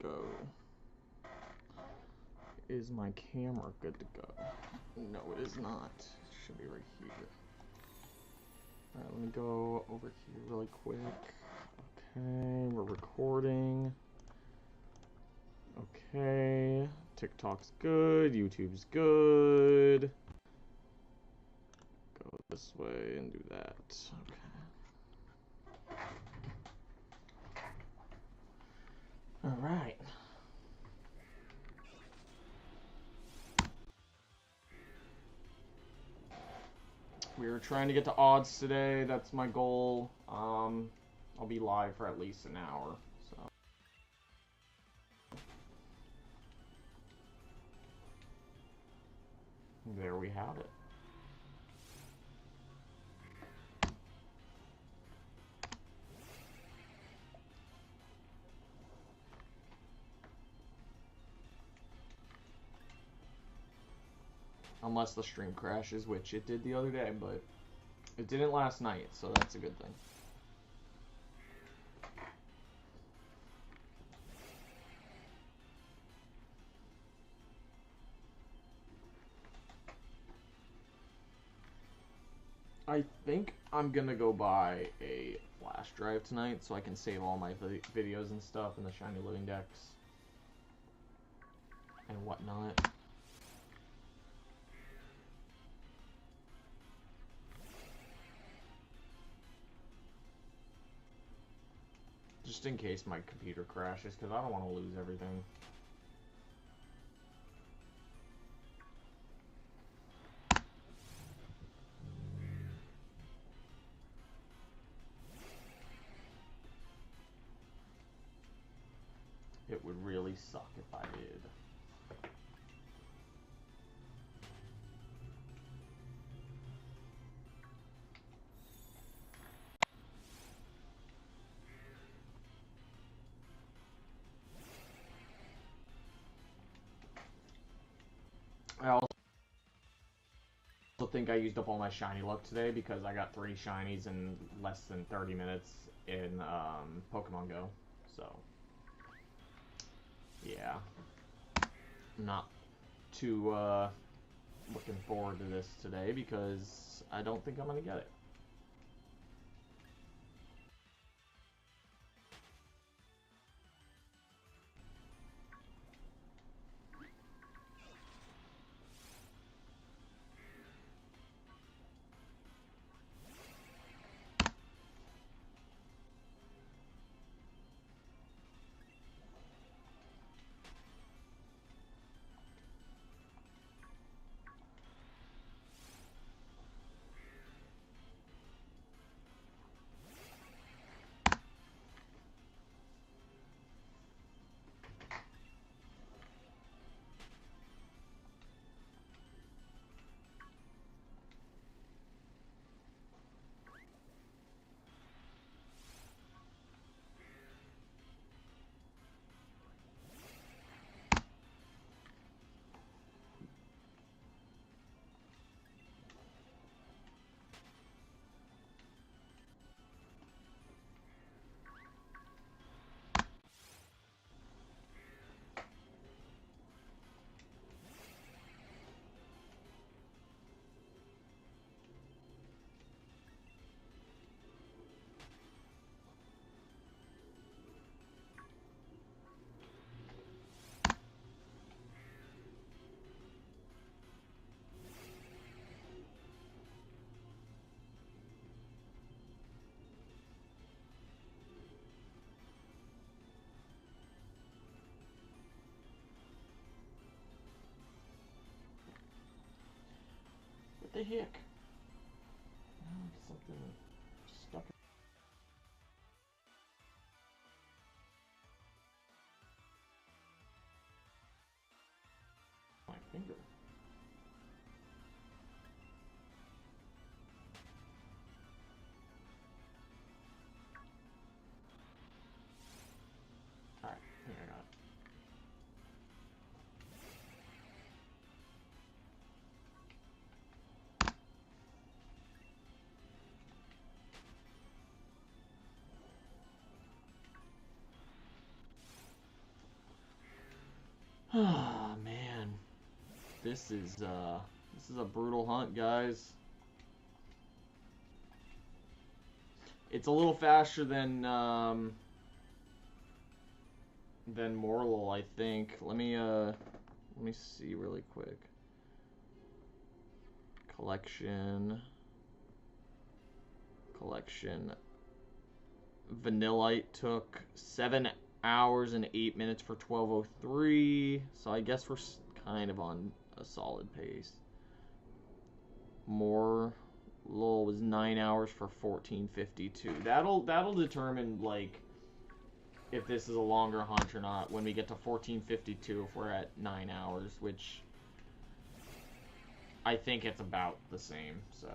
go? Is my camera good to go? No, it is not. It should be right here. Alright, let me go over here really quick. Okay, we're recording. Okay, TikTok's good, YouTube's good. Go this way and do that. Okay. Alright. We're trying to get to odds today. That's my goal. I'll be live for at least an hour. So there we have it. Unless the stream crashes, which it did the other day, but it didn't last night, so that's a good thing. I think I'm gonna go buy a flash drive tonight so I can save all my videos and stuff in the Shiny Living Dex and whatnot. Just in case my computer crashes, because I don't want to lose everything. It would really suck if I did. I also think I used up all my shiny luck today because I got 3 shinies in less than 30 minutes in Pokemon Go. So, yeah. I'm not too looking forward to this today because I don't think I'm going to get it. What the heck? Oh, something stuck in my finger. Alright, here I got it. Ah, man. This is a brutal hunt, guys. It's a little faster than Morlul, I think. Let me see really quick. Collection. Vanillite took 7 hours and 8 minutes for 12:03. So I guess we're kind of on a solid pace. More Lol was 9 hours for 14:52. That'll determine like if this is a longer hunt or not when we get to 14:52 if we're at 9 hours, which I think it's about the same, so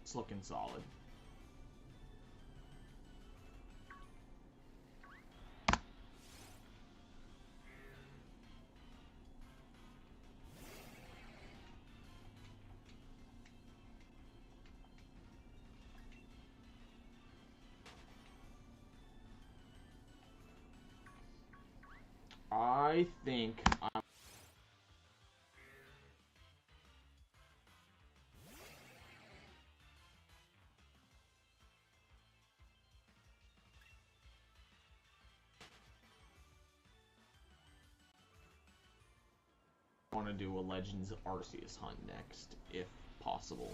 it's looking solid. I think I want to do a Legends Arceus hunt next, if possible.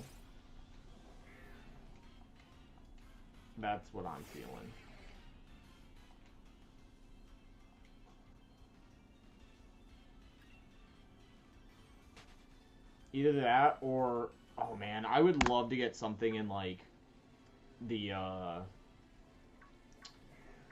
That's what I'm feeling. Either that or, oh man, I would love to get something in like the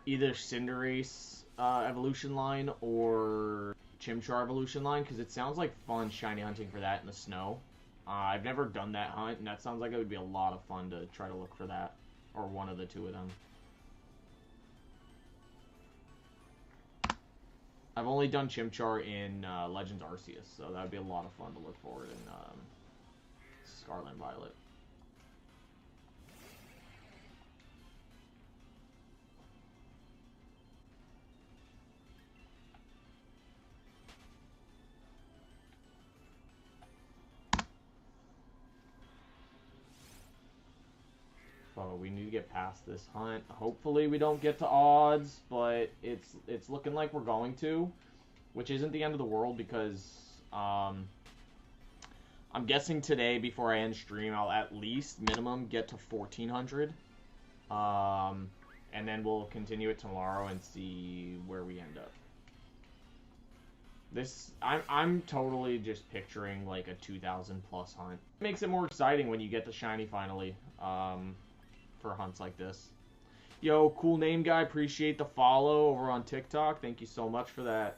either Cinderace evolution line or Chimchar evolution line, because it sounds like fun shiny hunting for that in the snow. I've never done that hunt, and that sounds like it would be a lot of fun to try to look for that, or one of the two of them. I've only done Chimchar in Legends Arceus, so that would be a lot of fun to look for in Scarlet and Violet. Oh, we need to get past this hunt. Hopefully we don't get to odds, but it's looking like we're going to, which isn't the end of the world because I'm guessing today before I end stream I'll at least minimum get to 1400, and then we'll continue it tomorrow and see where we end up. I'm totally just picturing like a 2000 plus hunt. It makes it more exciting when you get the shiny finally. For hunts like this. Yo, cool name guy, appreciate the follow over on TikTok. Thank you so much for that.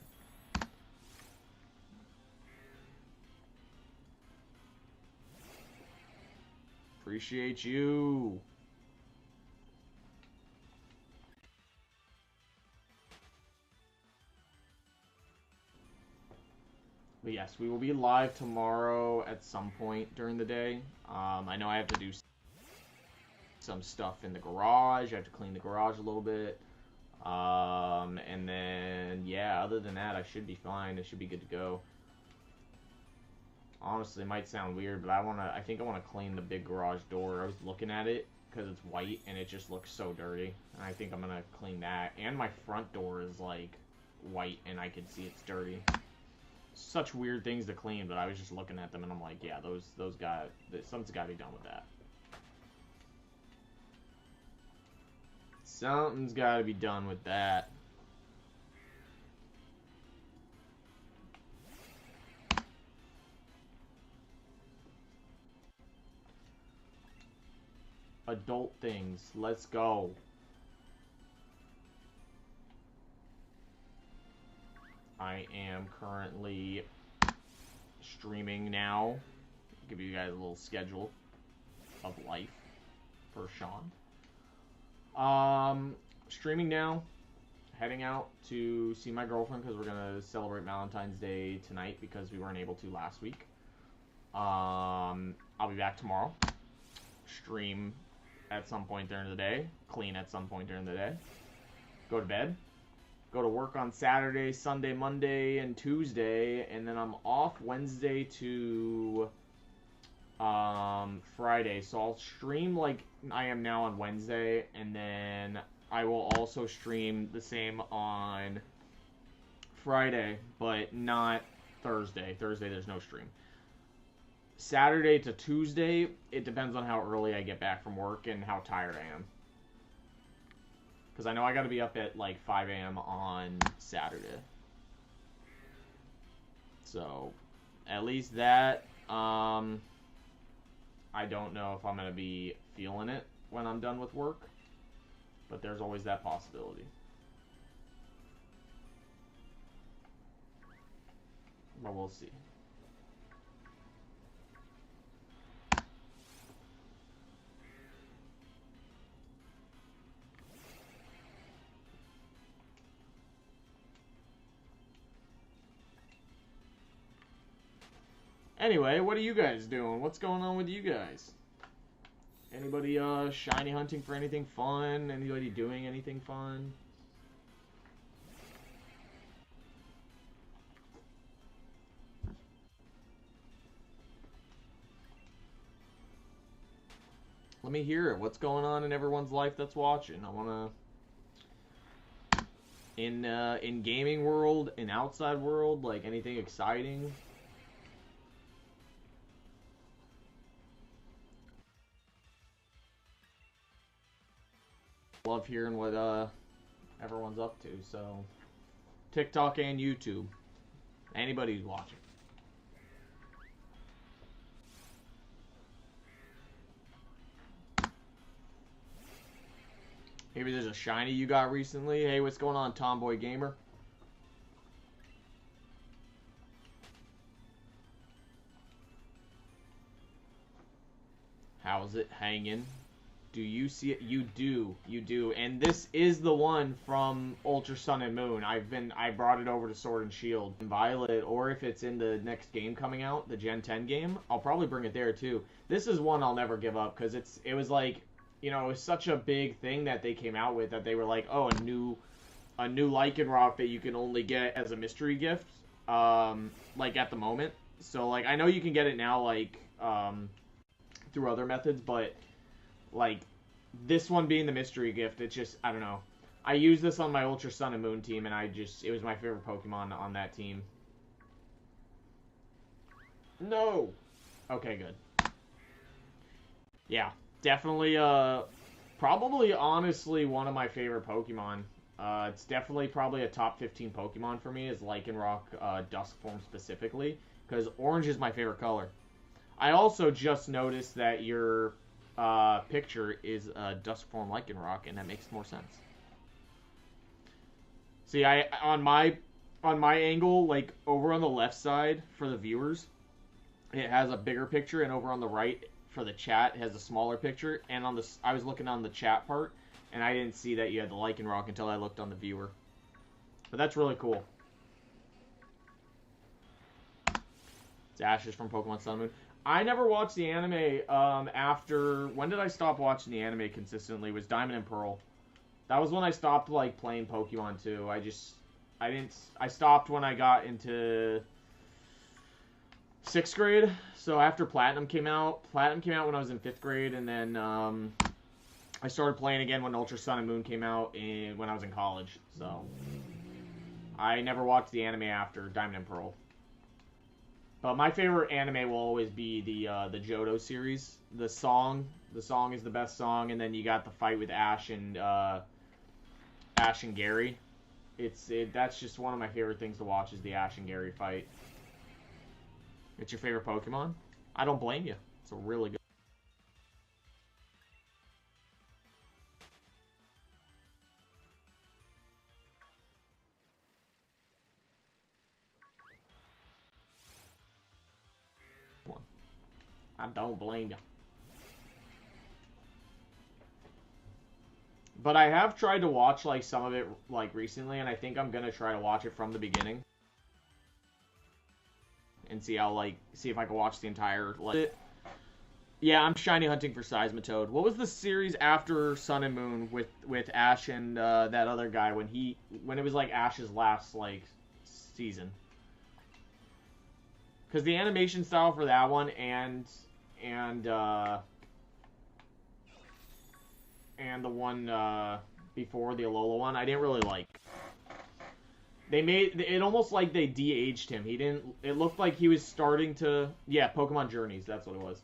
Appreciate you. But yes, we will be live tomorrow at some point during the day. I know I have to do some stuff in the garage. I have to clean the garage a little bit. And then, yeah, other than that, I should be fine. I should be good to go. Honestly, it might sound weird, but I think I want to clean the big garage door. I was looking at it because it's white and it just looks so dirty. And I think I'm going to clean that. And my front door is like white and I can see it's dirty. Such weird things to clean, but I was just looking at them and I'm like, yeah, those got, something's got to be done with that. Something's got to be done with that. Adult things. Let's go. I am currently streaming now. Give you guys a little schedule of life for Sean. Streaming now, heading out to see my girlfriend because we're gonna celebrate Valentine's Day tonight because we weren't able to last week. I'll be back tomorrow. Stream at some point during the day, clean at some point during the day, go to bed, Go to work on Saturday, Sunday, Monday, and Tuesday, and then I'm off Wednesday to Friday. So I'll stream like I am now on Wednesday, and then I will also stream the same on Friday, but not Thursday. Thursday there's no stream. Saturday to Tuesday, it depends on how early I get back from work and how tired I am. Because I know I got to be up at like 5 a.m. on Saturday. So, at least that, I don't know if I'm going to be feeling it when I'm done with work. But there's always that possibility. But we'll see. Anyway, what are you guys doing? What's going on with you guys? Anybody shiny hunting for anything fun? Anybody doing anything fun? Let me hear it. What's going on in everyone's life that's watching? I want to in gaming world, in outside world, like anything exciting. Love hearing what everyone's up to. So TikTok and YouTube, anybody who's watching. Maybe there's a shiny you got recently. Hey, what's going on, Tomboy Gamer? How's it hanging? Do you see it? You do. You do. And this is the one from Ultra Sun and Moon. I brought it over to Sword and Shield. Violet, or if it's in the next game coming out, the Gen 10 game, I'll probably bring it there too. This is one I'll never give up because it was like, you know, it was such a big thing that they came out with that they were like, oh, a new Lycanroc that you can only get as a mystery gift, like at the moment. So like I know you can get it now like through other methods, but like this one being the mystery gift, it's just, I don't know. I used this on my Ultra Sun and Moon team, and it was my favorite Pokemon on that team. No. Okay, good. Yeah. Definitely, probably, honestly, one of my favorite Pokemon. It's definitely probably a top 15 Pokemon for me is Lycanroc, Dusk form specifically, because orange is my favorite color. I also just noticed that your picture is a Dusk form Lycanroc, and that makes more sense. See, on my angle, like over on the left side for the viewers, it has a bigger picture, and over on the right for the chat it has a smaller picture. And on the I was looking on the chat part, and I didn't see that you had the Lycanroc until I looked on the viewer. But that's really cool. It's Ashes from Pokemon Sun and Moon. I never watched the anime after... When did I stop watching the anime consistently? It was Diamond and Pearl. That was when I stopped, like, playing Pokemon, too. I stopped when I got into 6th grade. So after Platinum came out when I was in 5th grade, and then I started playing again when Ultra Sun and Moon came out when I was in college. So I never watched the anime after Diamond and Pearl. But my favorite anime will always be the Johto series. The song is the best song, and then you got the fight with Ash and Gary. That's just one of my favorite things to watch is the Ash and Gary fight. It's your favorite Pokemon? I don't blame you. It's a really good one. I don't blame you. But I have tried to watch like some of it like recently, and I think I'm gonna try to watch it from the beginning and see if I can watch the entire Yeah, I'm shiny hunting for Seismitoad. What was the series after Sun and Moon with Ash and that other guy when it was like Ash's last like season? Because the animation style for that one and uh, and the one before the Alola one, I didn't really like. They made it almost like they de-aged him. He didn't. It looked like he was starting to. Yeah, Pokemon Journeys. That's what it was.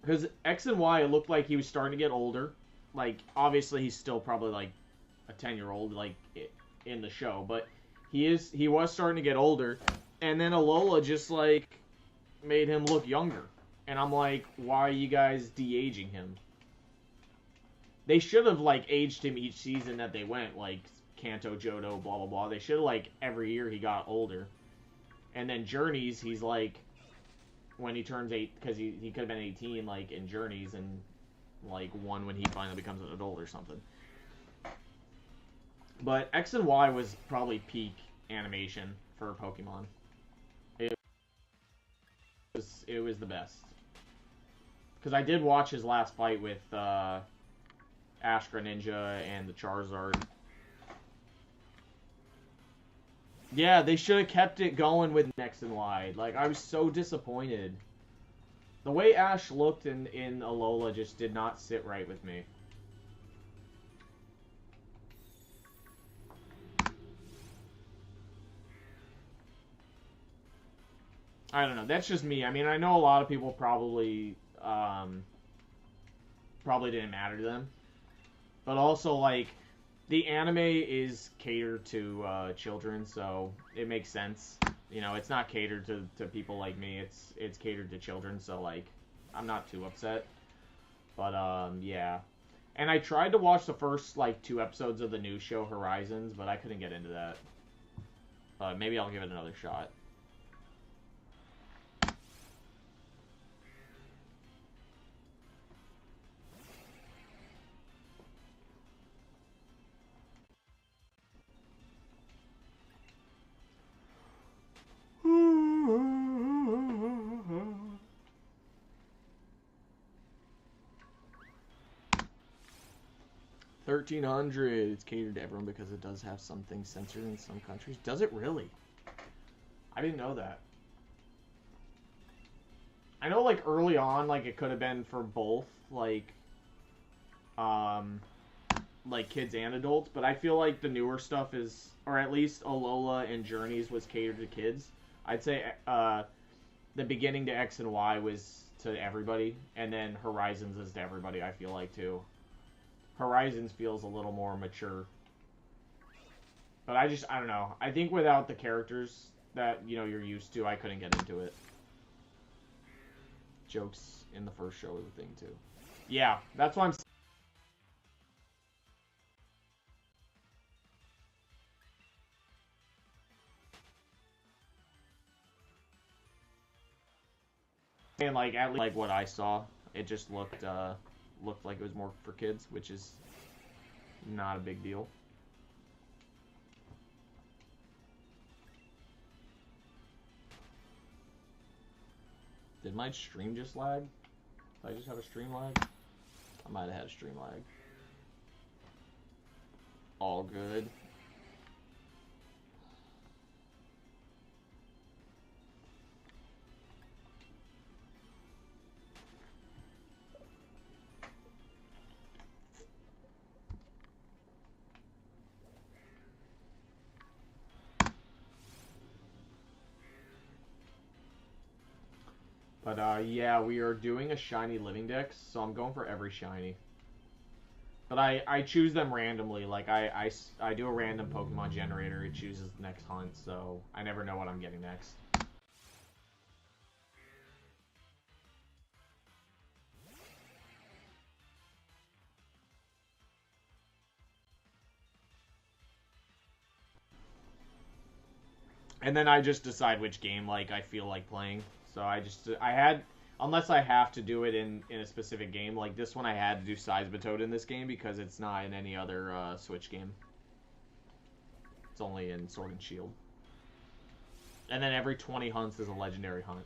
Because X and Y, it looked like he was starting to get older. Like obviously he's still probably like a 10-year-old like in the show, but he was starting to get older, and then Alola just like made him look younger, and I'm like, why are you guys de-aging him? They should have like aged him each season that they went, like Kanto, Johto, blah blah blah. They should have like every year he got older, and then Journeys, he's like when he turns 8, because he could have been 18 like in Journeys, and like 1 when he finally becomes an adult or something. But X and Y was probably peak animation for Pokemon. It was the best. Because I did watch his last fight with Ash Greninja and the Charizard. Yeah, they should have kept it going with X and Y. Like, I was so disappointed. The way Ash looked in Alola just did not sit right with me. I don't know. That's just me. I mean, I know a lot of people probably didn't matter to them, but also like the anime is catered to children, so it makes sense. You know, it's not catered to people like me. It's catered to children, so like I'm not too upset. But yeah. And I tried to watch the first like 2 episodes of the new show Horizons, but I couldn't get into that. Maybe I'll give it another shot. $1,300. It's catered to everyone because it does have some things censored in some countries. Does it really? I didn't know that. I know like early on, like it could have been for both, um, like kids and adults, but I feel like the newer stuff is, or at least Alola and Journeys was catered to kids. I'd say the beginning to X and Y was to everybody, and then Horizons is to everybody. I feel like too. Horizons feels a little more mature, but I don't know. I think without the characters that you're used to, I couldn't get into it. Jokes in the first show was a thing too. Yeah, that's why I'm saying. Like at least like what I saw, it just looked like it was more for kids, which is not a big deal. Did my stream just lag? Did I just have a stream lag? I might have had a stream lag. All good. But yeah, we are doing a shiny living dex, so I'm going for every shiny. But I choose them randomly. Like I do a random Pokemon generator. It chooses the next hunt, so I never know what I'm getting next. And then I just decide which game like I feel like playing. So unless I have to do it in a specific game, like this one I had to do Seismitoad in this game because it's not in any other Switch game. It's only in Sword and Shield. And then every 20 hunts is a legendary hunt.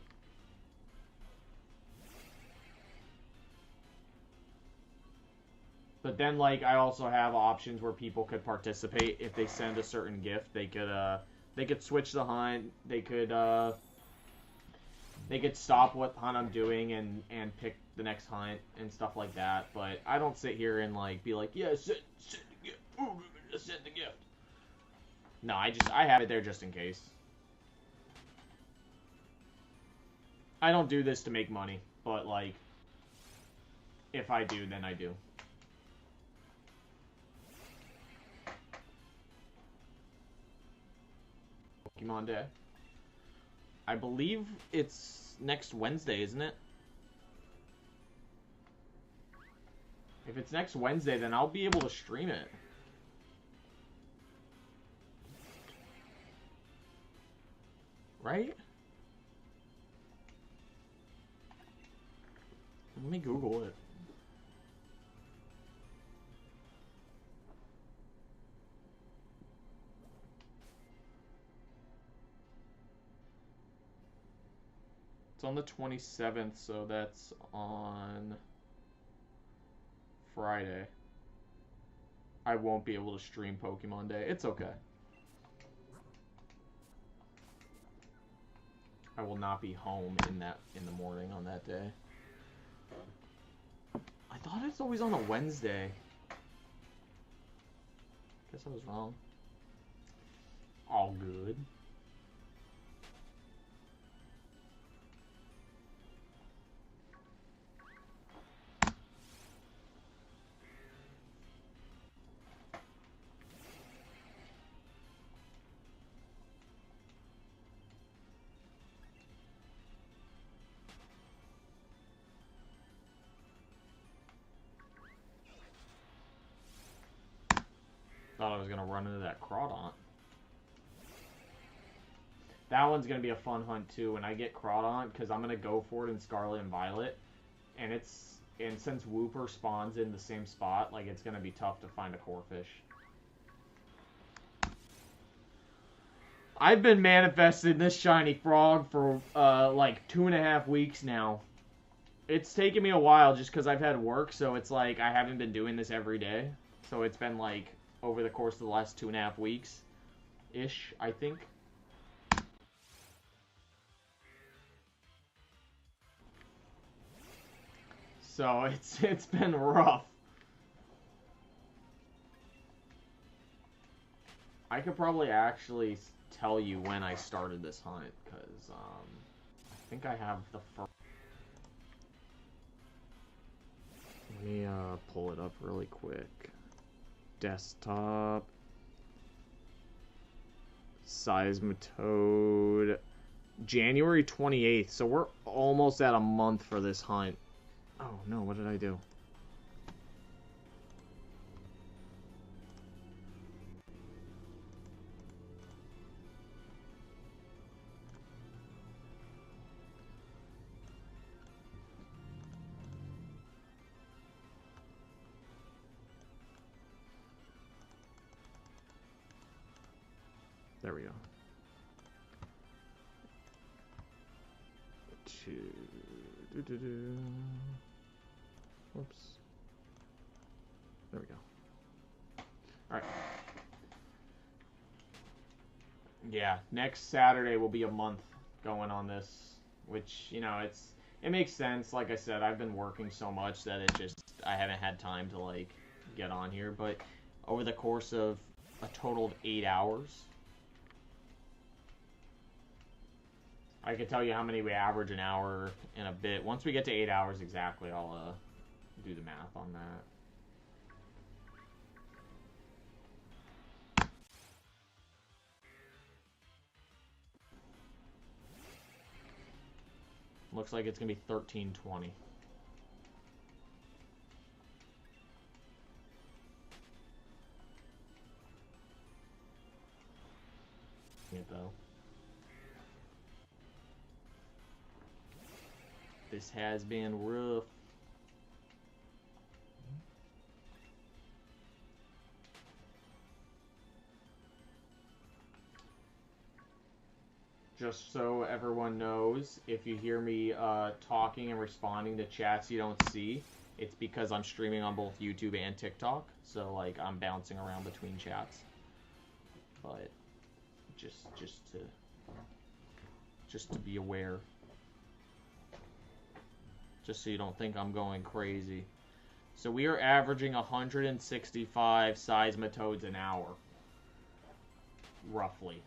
But then, like, I also have options where people could participate if they send a certain gift. They could switch the hunt. They could stop what hunt I'm doing and pick the next hunt and stuff like that. But I don't sit here and like be like, yeah, send the gift. Ooh, send the gift. No, I have it there just in case. I don't do this to make money, but like, if I do, then I do. Pokemon Day. I believe it's next Wednesday, isn't it? If it's next Wednesday, then I'll be able to stream it. Right? Let me Google it. It's on the 27th, so that's on Friday. I won't be able to stream Pokemon Day. It's okay. I will not be home in the morning on that day. I thought it's always on a Wednesday. Guess I was wrong. All good. Thought I was going to run into that Crawdaunt. That one's going to be a fun hunt too when I get Crawdaunt, because I'm going to go for it in Scarlet and Violet. And since Wooper spawns in the same spot, like, it's going to be tough to find a Corphish. I've been manifesting this shiny frog for like 2.5 weeks now. It's taken me a while just because I've had work, so it's like I haven't been doing this every day. So it's been like over the course of the last 2.5 weeks-ish, I think. So it's been rough. I could probably actually tell you when I started this hunt, because I think I have the first. Let me pull it up really quick. Desktop. Seismitoad. January 28th, so we're almost at a month for this hunt. Oh no, what did I do? There we go. Whoops. There we go. Alright. Yeah, next Saturday will be a month going on this, which, you know, it makes sense. Like I said, I've been working so much that I haven't had time to, like, get on here, but over the course of a total of 8 hours, I can tell you how many we average an hour in a bit. Once we get to 8 hours exactly, I'll do the math on that. Looks like it's going to be 1320. It though. This has been rough. Just so everyone knows, if you hear me talking and responding to chats you don't see, It's because I'm streaming on both YouTube and TikTok, so like I'm bouncing around between chats. But just to be aware. Just so you don't think I'm going crazy. So we are averaging 165 seismitoads an hour. Roughly.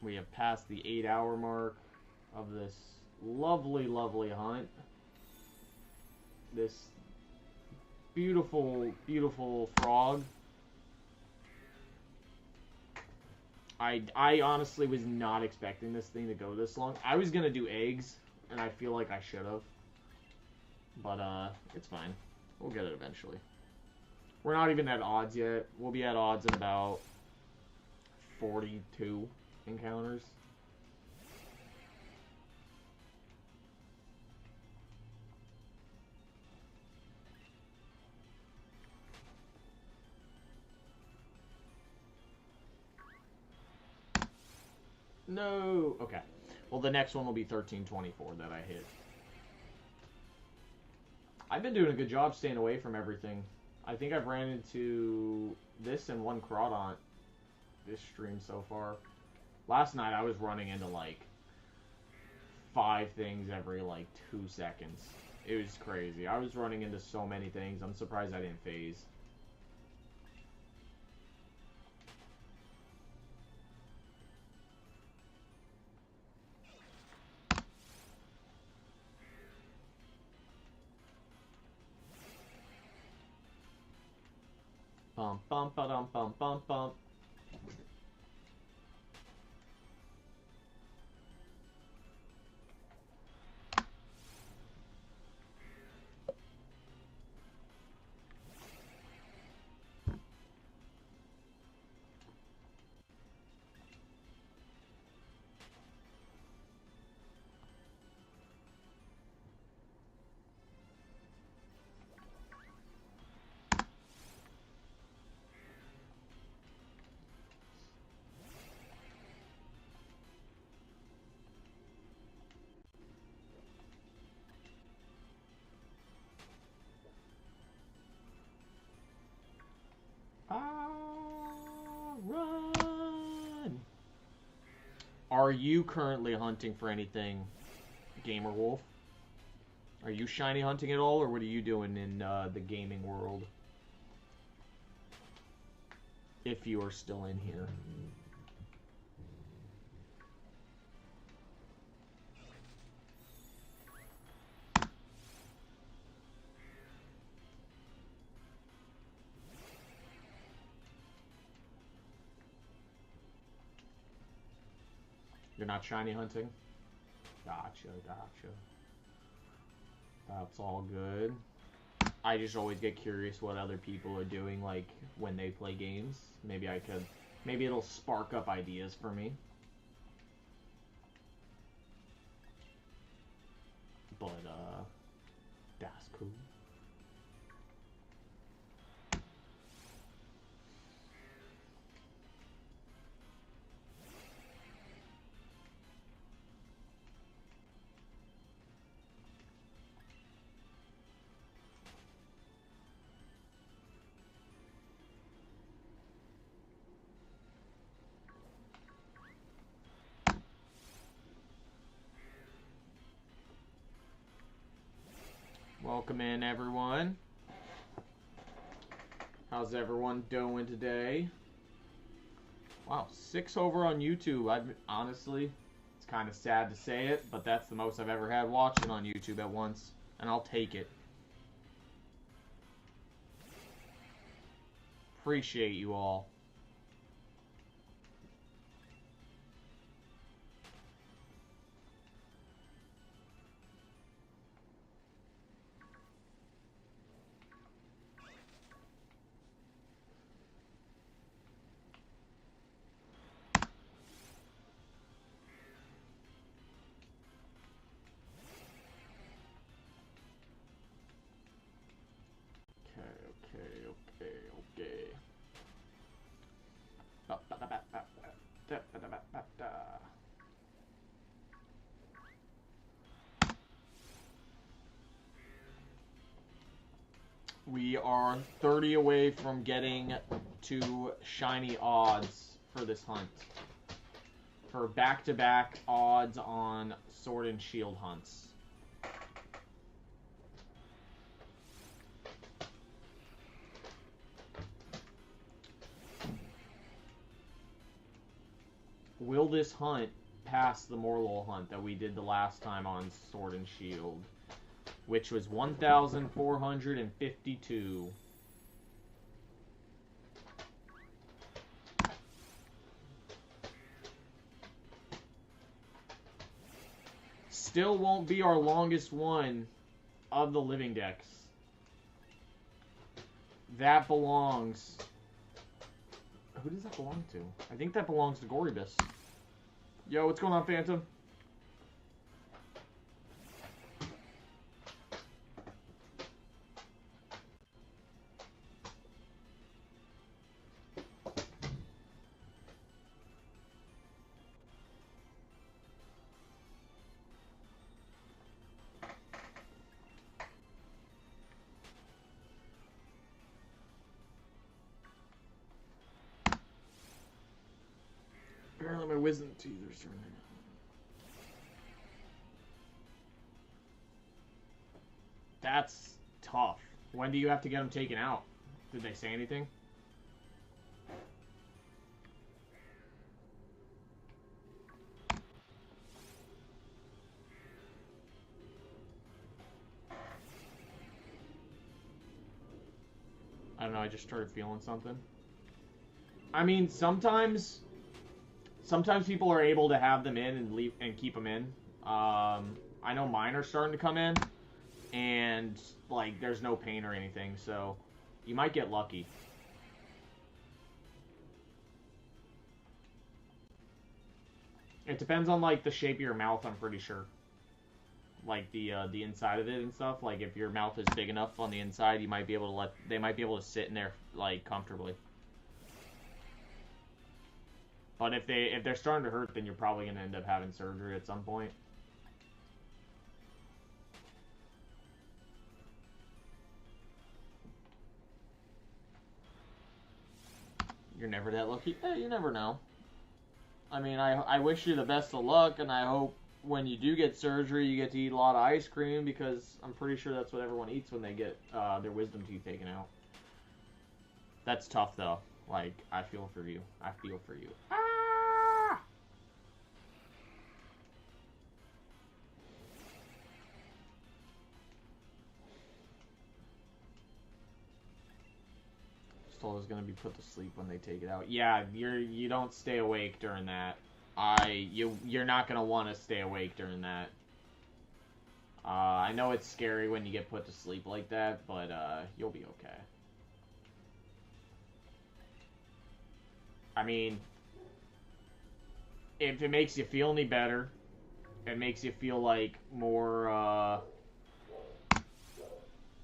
We have passed the 8-hour mark of this lovely, lovely hunt. This beautiful, beautiful frog. I honestly was not expecting this thing to go this long. I was gonna do eggs, and I feel like I should have. But, it's fine. We'll get it eventually. We're not even at odds yet. We'll be at odds in about 42 encounters. No! Okay. Well, the next one will be 1324 that I hit. I've been doing a good job staying away from everything. I think I've ran into this and one crawdont this stream so far. Last night I was running into like 5 things every like 2 seconds. It was crazy. I was running into so many things. I'm surprised I didn't phase. Bum bum ba dum bum bum bum. Run! Are you currently hunting for anything, Gamer Wolf? Are you shiny hunting at all, or what are you doing in the gaming world? If you are still in here. You're not shiny hunting? Gotcha, gotcha. That's all good. I just always get curious what other people are doing, like, when they play games. Maybe it'll spark up ideas for me. But, that's cool. Welcome in, everyone. How's everyone doing today? Wow, 6 over on YouTube. Honestly, it's kind of sad to say it, but that's the most I've ever had watching on YouTube at once, and I'll take it. Appreciate you all. We are 30 away from getting to shiny odds for this hunt. For back-to-back odds on sword and shield hunts. Will this hunt pass the Morlul hunt that we did the last time on sword and shield? Which was 1,452. Still won't be our longest one of the living decks. That belongs... Who does that belong to? I think that belongs to Gorybus. Yo, what's going on, Phantom? Apparently my wisdom teeth are starting. That's tough. When do you have to get them taken out? Did they say anything? I don't know, I just started feeling something. I mean, sometimes people are able to have them in and leave and keep them in. I know mine are starting to come in, and like there's no pain or anything, so you might get lucky. It depends on like the shape of your mouth, I'm pretty sure. Like the inside of it and stuff. Like if your mouth is big enough on the inside, you might be able to they might be able to sit in there like comfortably. But if they're starting to hurt, then you're probably going to end up having surgery at some point. You're never that lucky? You never know. I mean, I wish you the best of luck, and I hope when you do get surgery, you get to eat a lot of ice cream, because I'm pretty sure that's what everyone eats when they get their wisdom teeth taken out. That's tough, though. Like, I feel for you. I feel for you. Is going to be put to sleep when they take it out. Yeah, you don't stay awake during that. You're not going to want to stay awake during that. I know it's scary when you get put to sleep like that, but you'll be okay. I mean, if it makes you feel any better, it makes you feel like more I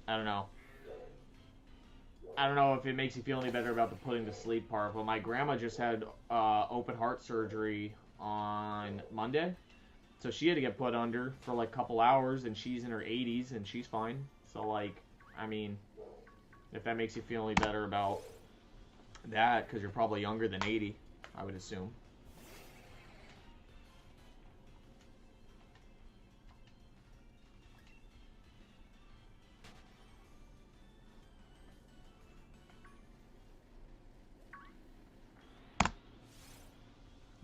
don't know. I don't know if it makes you feel any better about the putting to sleep part, but my grandma just had open heart surgery on Monday. So she had to get put under for like a couple hours, and she's in her 80s, and she's fine. So, like, I mean, if that makes you feel any better about that, because you're probably younger than 80, I would assume.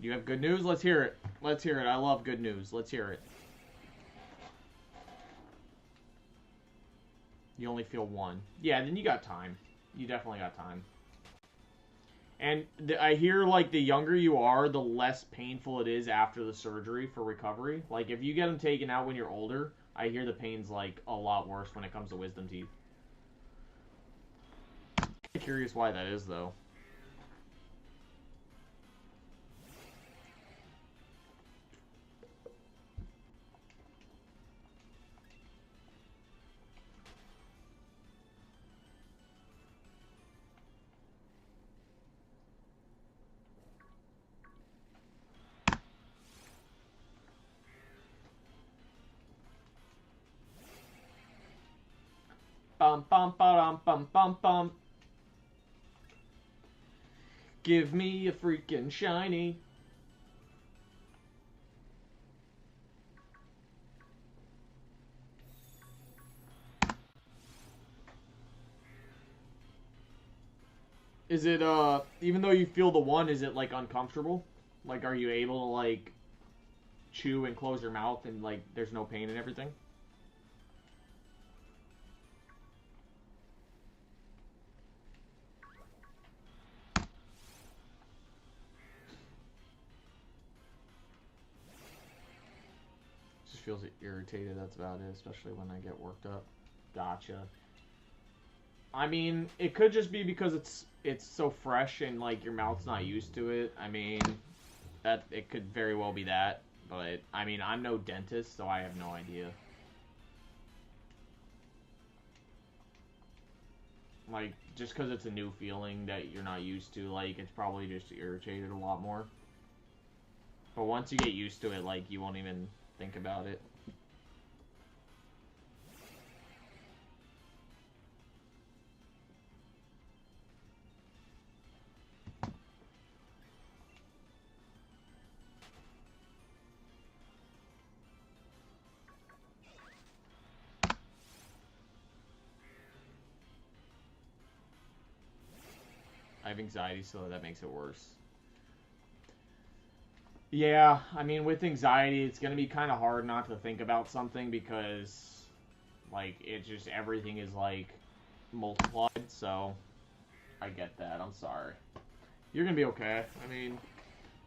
You have good news? Let's hear it. Let's hear it. I love good news. Let's hear it. You only feel one. Yeah, then you got time. You definitely got time. And I hear, like, the younger you are, the less painful it is after the surgery for recovery. Like, if you get them taken out when you're older, I hear the pain's, like, a lot worse when it comes to wisdom teeth. I'm curious why that is, though. bum bum bum bum bum bum. Give me a freaking shiny. Is it, even though you feel the one, is it, like, uncomfortable? Like, are you able to, like, chew and close your mouth and, like, there's no pain and everything? Just feels irritated, that's about it, especially when I get worked up. Gotcha. I mean, it could just be because it's so fresh and, like, your mouth's not used to it. I mean, that it could very well be that. But, I mean, I'm no dentist, so I have no idea. Like, just because it's a new feeling that you're not used to, like, it's probably just irritated a lot more. But once you get used to it, like, you won't even think about it. I have anxiety, so that makes it worse. Yeah, I mean, with anxiety, it's going to be kind of hard not to think about something because, like, it just, everything is, like, multiplied, so I get that. I'm sorry. You're going to be okay. I mean,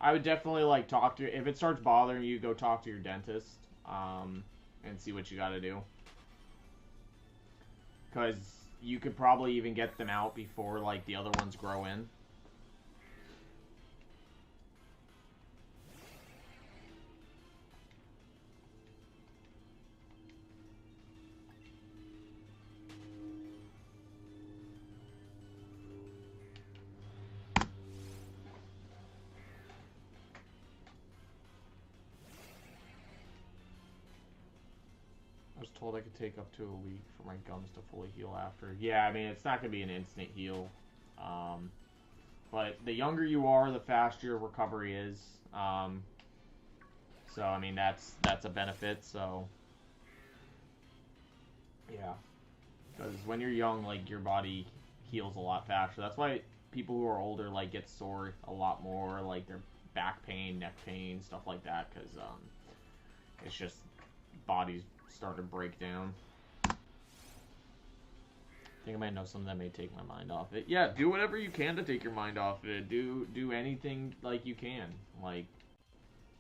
I would definitely, like, talk to, if it starts bothering you, go talk to your dentist, and see what you got to do. Because you could probably even get them out before, like, the other ones grow in. I was told I could take up to a week for my gums to fully heal after. Yeah, I mean, it's not going to be an instant heal. But the younger you are, the faster your recovery is. So, I mean, that's a benefit, so... Yeah. Because when you're young, like, your body heals a lot faster. That's why people who are older, like, get sore a lot more, like, their back pain, neck pain, stuff like that, because, it's just bodies start to break down. I think I might know something that may take my mind off it. Yeah, do whatever you can to take your mind off it. Do anything like you can. Like,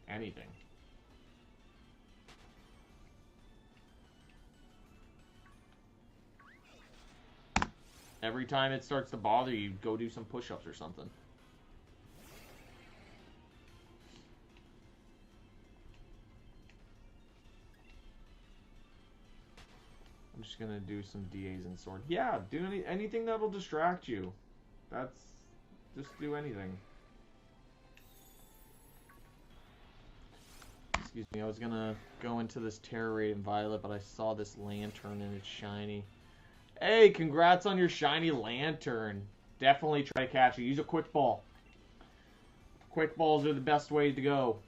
anything. Every time it starts to bother you, go do some push-ups or something. I'm just gonna do some DAs and sword. Yeah, do anything that'll distract you. Just do anything. Excuse me, I was gonna go into this Terror Radiant Violet, but I saw this lantern and it's shiny. Hey, congrats on your shiny lantern. Definitely try to catch it. Use a quick ball. Quick balls are the best way to go.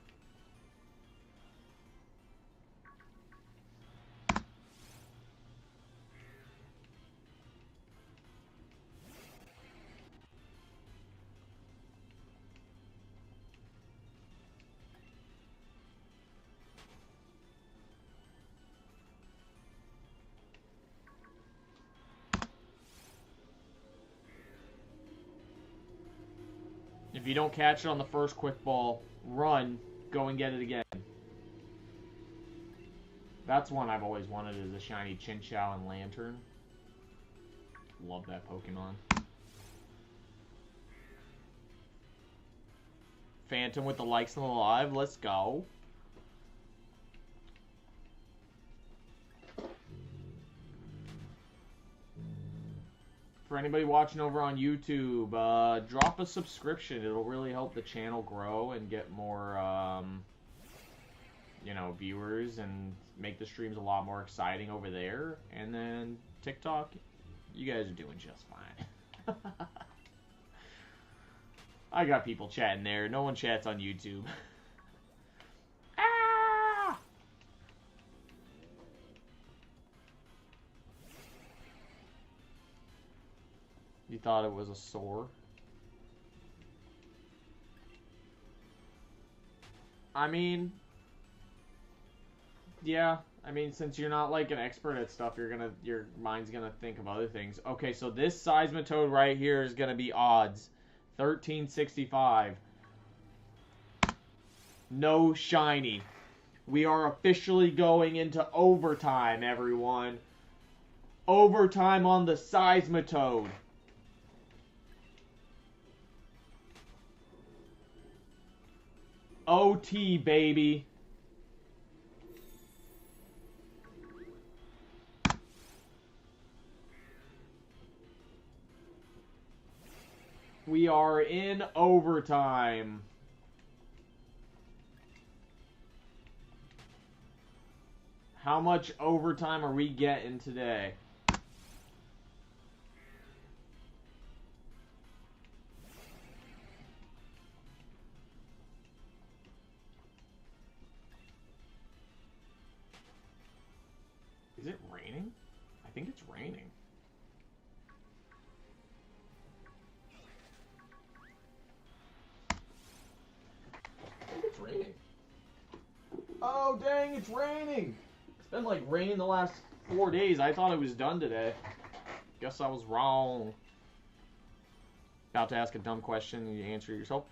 If you don't catch it on the first quick ball, run, go and get it again. That's one I've always wanted, is a shiny Chinchou and Lantern. Love that Pokemon. Phantom with the likes and the live, let's go. For anybody watching over on YouTube, drop a subscription. It'll really help the channel grow and get more, you know, viewers and make the streams a lot more exciting over there. And then TikTok, You guys are doing just fine. I got people chatting there. No one chats on YouTube. Ah! You thought it was a sore? I mean, yeah. I mean, since you're not like an expert at stuff, your mind's gonna think of other things. Okay, so this Seismitoad right here is gonna be odds. 1365. No shiny. We are officially going into overtime, everyone. Overtime on the Seismitoad. OT, baby. We are in overtime. How much overtime are we getting today? Is it raining? I think it's raining. I think it's raining. Oh, dang, it's raining. It's been like rain the last 4 days. I thought it was done today. Guess I was wrong. About to ask a dumb question and you answer it yourself.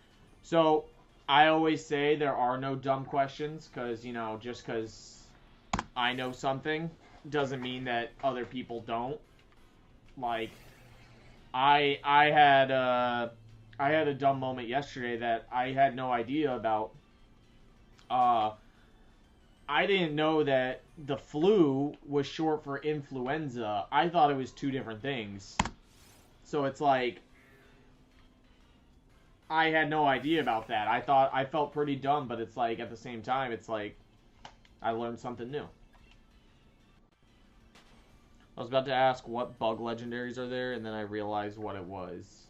So, I always say there are no dumb questions because, you know, just because I know something doesn't mean that other people don't. Like, I had a dumb moment yesterday that I had no idea about. I didn't know that the flu was short for influenza. I thought it was two different things. So it's like, I had no idea about that. I felt pretty dumb, but it's like, at the same time, it's like, I learned something new. I was about to ask what bug legendaries are there, and then I realized what it was.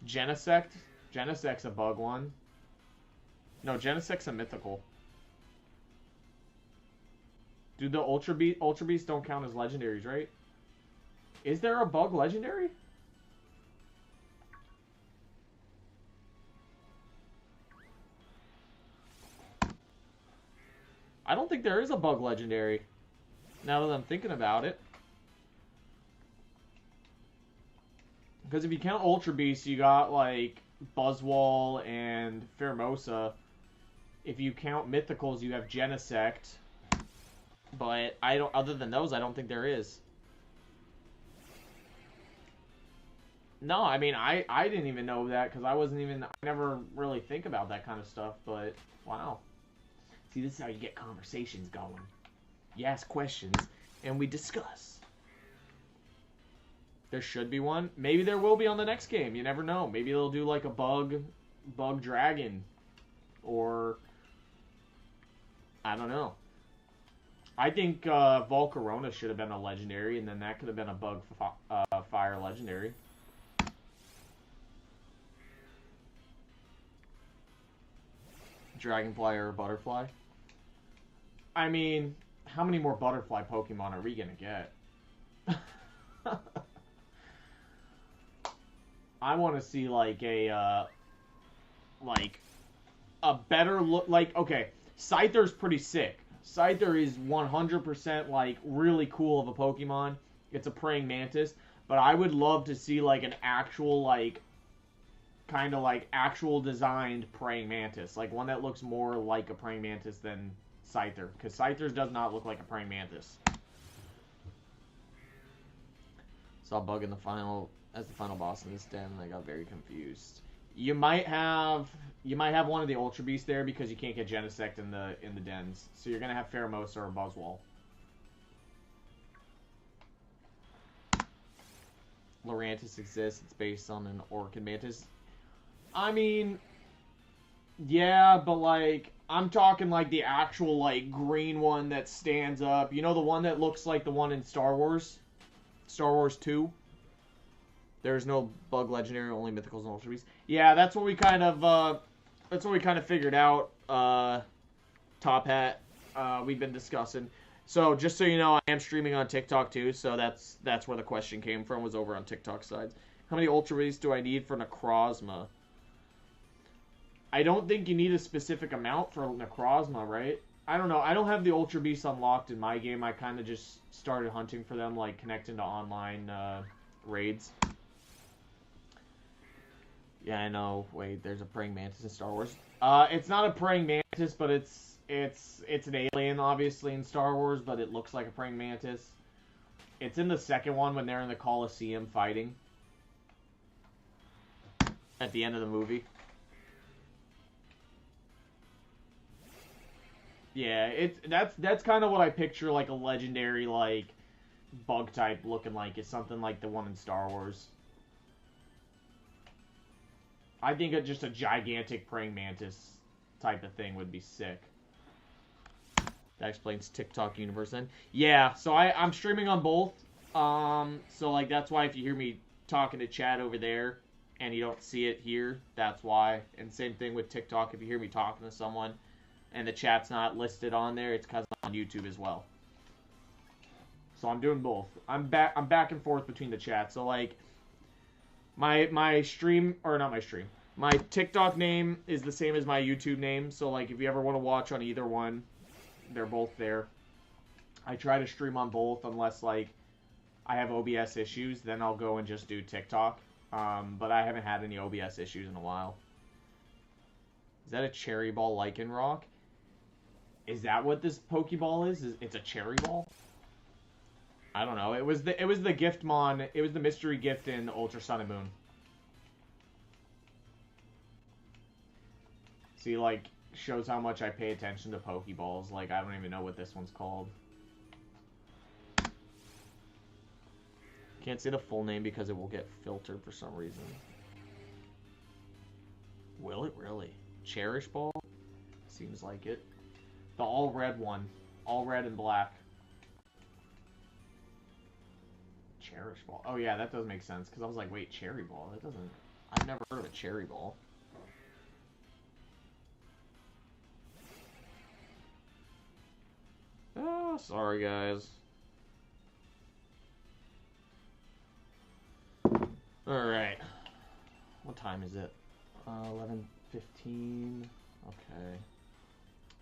Genesect? Genesect's a bug one. No, Genesect's a mythical. Dude, the Ultra Beasts don't count as legendaries, right? Is there a bug legendary? I don't think there is a bug legendary. Now that I'm thinking about it. Because if you count Ultra Beasts, you got like Buzzwole and Pheromosa. If you count Mythicals, you have Genesect. But I don't. Other than those, I don't think there is. No, I mean I didn't even know that because I never really think about that kind of stuff. But wow. See, this is how you get conversations going. You ask questions, and we discuss. There should be one. Maybe there will be on the next game. You never know. Maybe they'll do like a bug dragon. Or, I don't know. I think Volcarona should have been a legendary, and then that could have been a bug fire legendary. Dragonfly or Butterfly? I mean, how many more Butterfly Pokemon are we gonna get? I want to see like a better look. Like, okay, Scyther's pretty sick. Scyther is 100% like really cool of a Pokemon. It's a praying mantis, but I would love to see like an actual like kind of like actual designed praying mantis, like one that looks more like a praying mantis than Scyther, because Scyther's does not look like a praying mantis. Saw Bug in the final as the final boss in this den, and I got very confused. You might have one of the Ultra Beasts there because you can't get Genesect in the dens, so you're gonna have Pheromosa or Buzzwole. Lurantis exists. It's based on an Orchid Mantis. I mean, yeah, but like, I'm talking like the actual like green one that stands up. You know the one that looks like the one in Star Wars? Star Wars 2? There's no bug legendary, only mythicals and ultra beasts. Yeah, that's what we kind of figured out. Top Hat, we've been discussing. So just so you know, I am streaming on TikTok too. So that's where the question came from. Was over on TikTok sides. How many ultra beasts do I need for Necrozma? I don't think you need a specific amount for Necrozma, right? I don't know. I don't have the ultra beasts unlocked in my game. I kind of just started hunting for them, like connecting to online raids. Yeah, I know. Wait, there's a praying mantis in Star Wars. It's not a praying mantis, but it's an alien, obviously, in Star Wars, but it looks like a praying mantis. It's in the second one when they're in the Coliseum fighting. At the end of the movie. Yeah, that's kind of what I picture, like a legendary, like, bug type looking like. It's something like the one in Star Wars. I think just a gigantic praying mantis type of thing would be sick. That explains TikTok universe then. Yeah, so I'm streaming on both. So like that's why if you hear me talking to chat over there and you don't see it here, that's why. And same thing with TikTok. If you hear me talking to someone and the chat's not listed on there, it's because I'm on YouTube as well. So I'm doing both. I'm back and forth between the chats. So like my stream, or not my stream, my TikTok name is the same as my YouTube name. So like if you ever want to watch on either one, they're both there. I try to stream on both unless like I have OBS issues, then I'll go and just do TikTok. But I haven't had any OBS issues in a while. Is that a cherry ball lichen rock? Is that what this Pokeball is? It's a cherry ball? I don't know. It was the Giftmon. It was the mystery gift in Ultra Sun and Moon. See, like, shows how much I pay attention to Pokeballs. Like, I don't even know what this one's called. Can't say the full name because it will get filtered for some reason. Will it really? Cherish Ball? Seems like it. The all red one. All red and black. Cherish Ball. Oh yeah, that does make sense. Because I was like, wait, Cherry Ball? That doesn't... I've never heard of a Cherry Ball. Oh, sorry guys. Alright. What time is it? 11:15. Okay.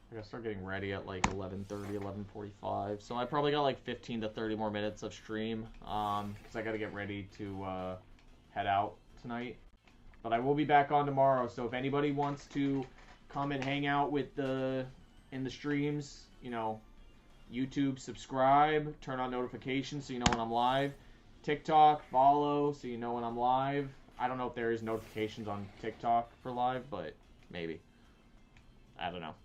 I gotta start getting ready at like 11:30, 11:45. So I probably got like 15 to 30 more minutes of stream. Because I gotta get ready to head out tonight. But I will be back on tomorrow. So if anybody wants to come and hang out with in the streams, you know, YouTube, subscribe, turn on notifications so you know when I'm live. TikTok, follow so you know when I'm live. I don't know if there is notifications on TikTok for live, but maybe. I don't know.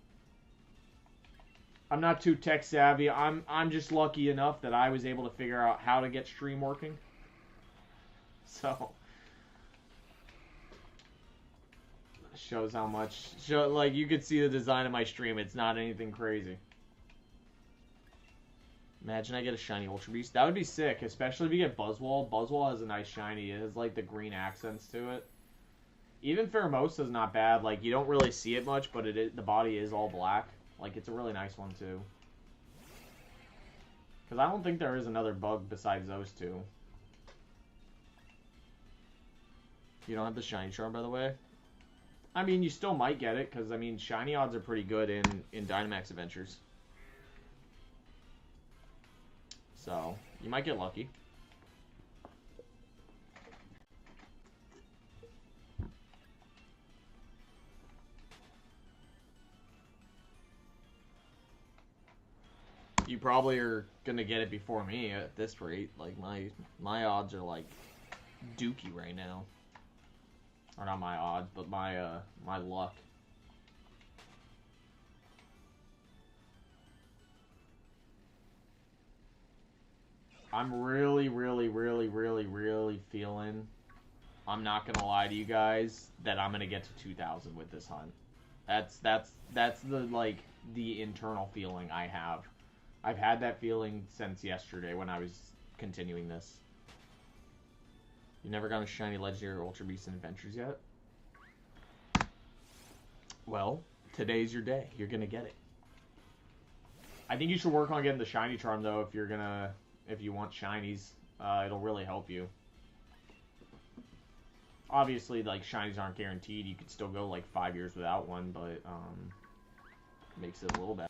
I'm not too tech savvy. I'm just lucky enough that I was able to figure out how to get stream working. So shows how much. Like you could see the design of my stream. It's not anything crazy. Imagine I get a shiny Ultra Beast. That would be sick, especially if you get Buzzwole. Buzzwole has a nice shiny. It has, like, the green accents to it. Even Pheromosa's not bad. Like, you don't really see it much, but the body is all black. Like, it's a really nice one, too. Because I don't think there is another bug besides those two. You don't have the shiny charm, by the way? I mean, you still might get it, because, I mean, shiny odds are pretty good in Dynamax Adventures. So, you might get lucky. You probably are gonna get it before me at this rate. Like, my odds are, like, dookie right now. Or not my odds, but my luck. I'm really feeling, I'm not going to lie to you guys, that I'm going to get to 2,000 with this hunt. That's the like the internal feeling I have. I've had that feeling since yesterday when I was continuing this. You never got a shiny legendary or Ultra Beast in Adventures yet? Well, today's your day. You're gonna get it. I think you should work on getting the shiny charm though if you want shinies. It'll really help you. Obviously, like, shinies aren't guaranteed. You could still go like 5 years without one, but makes it a little better.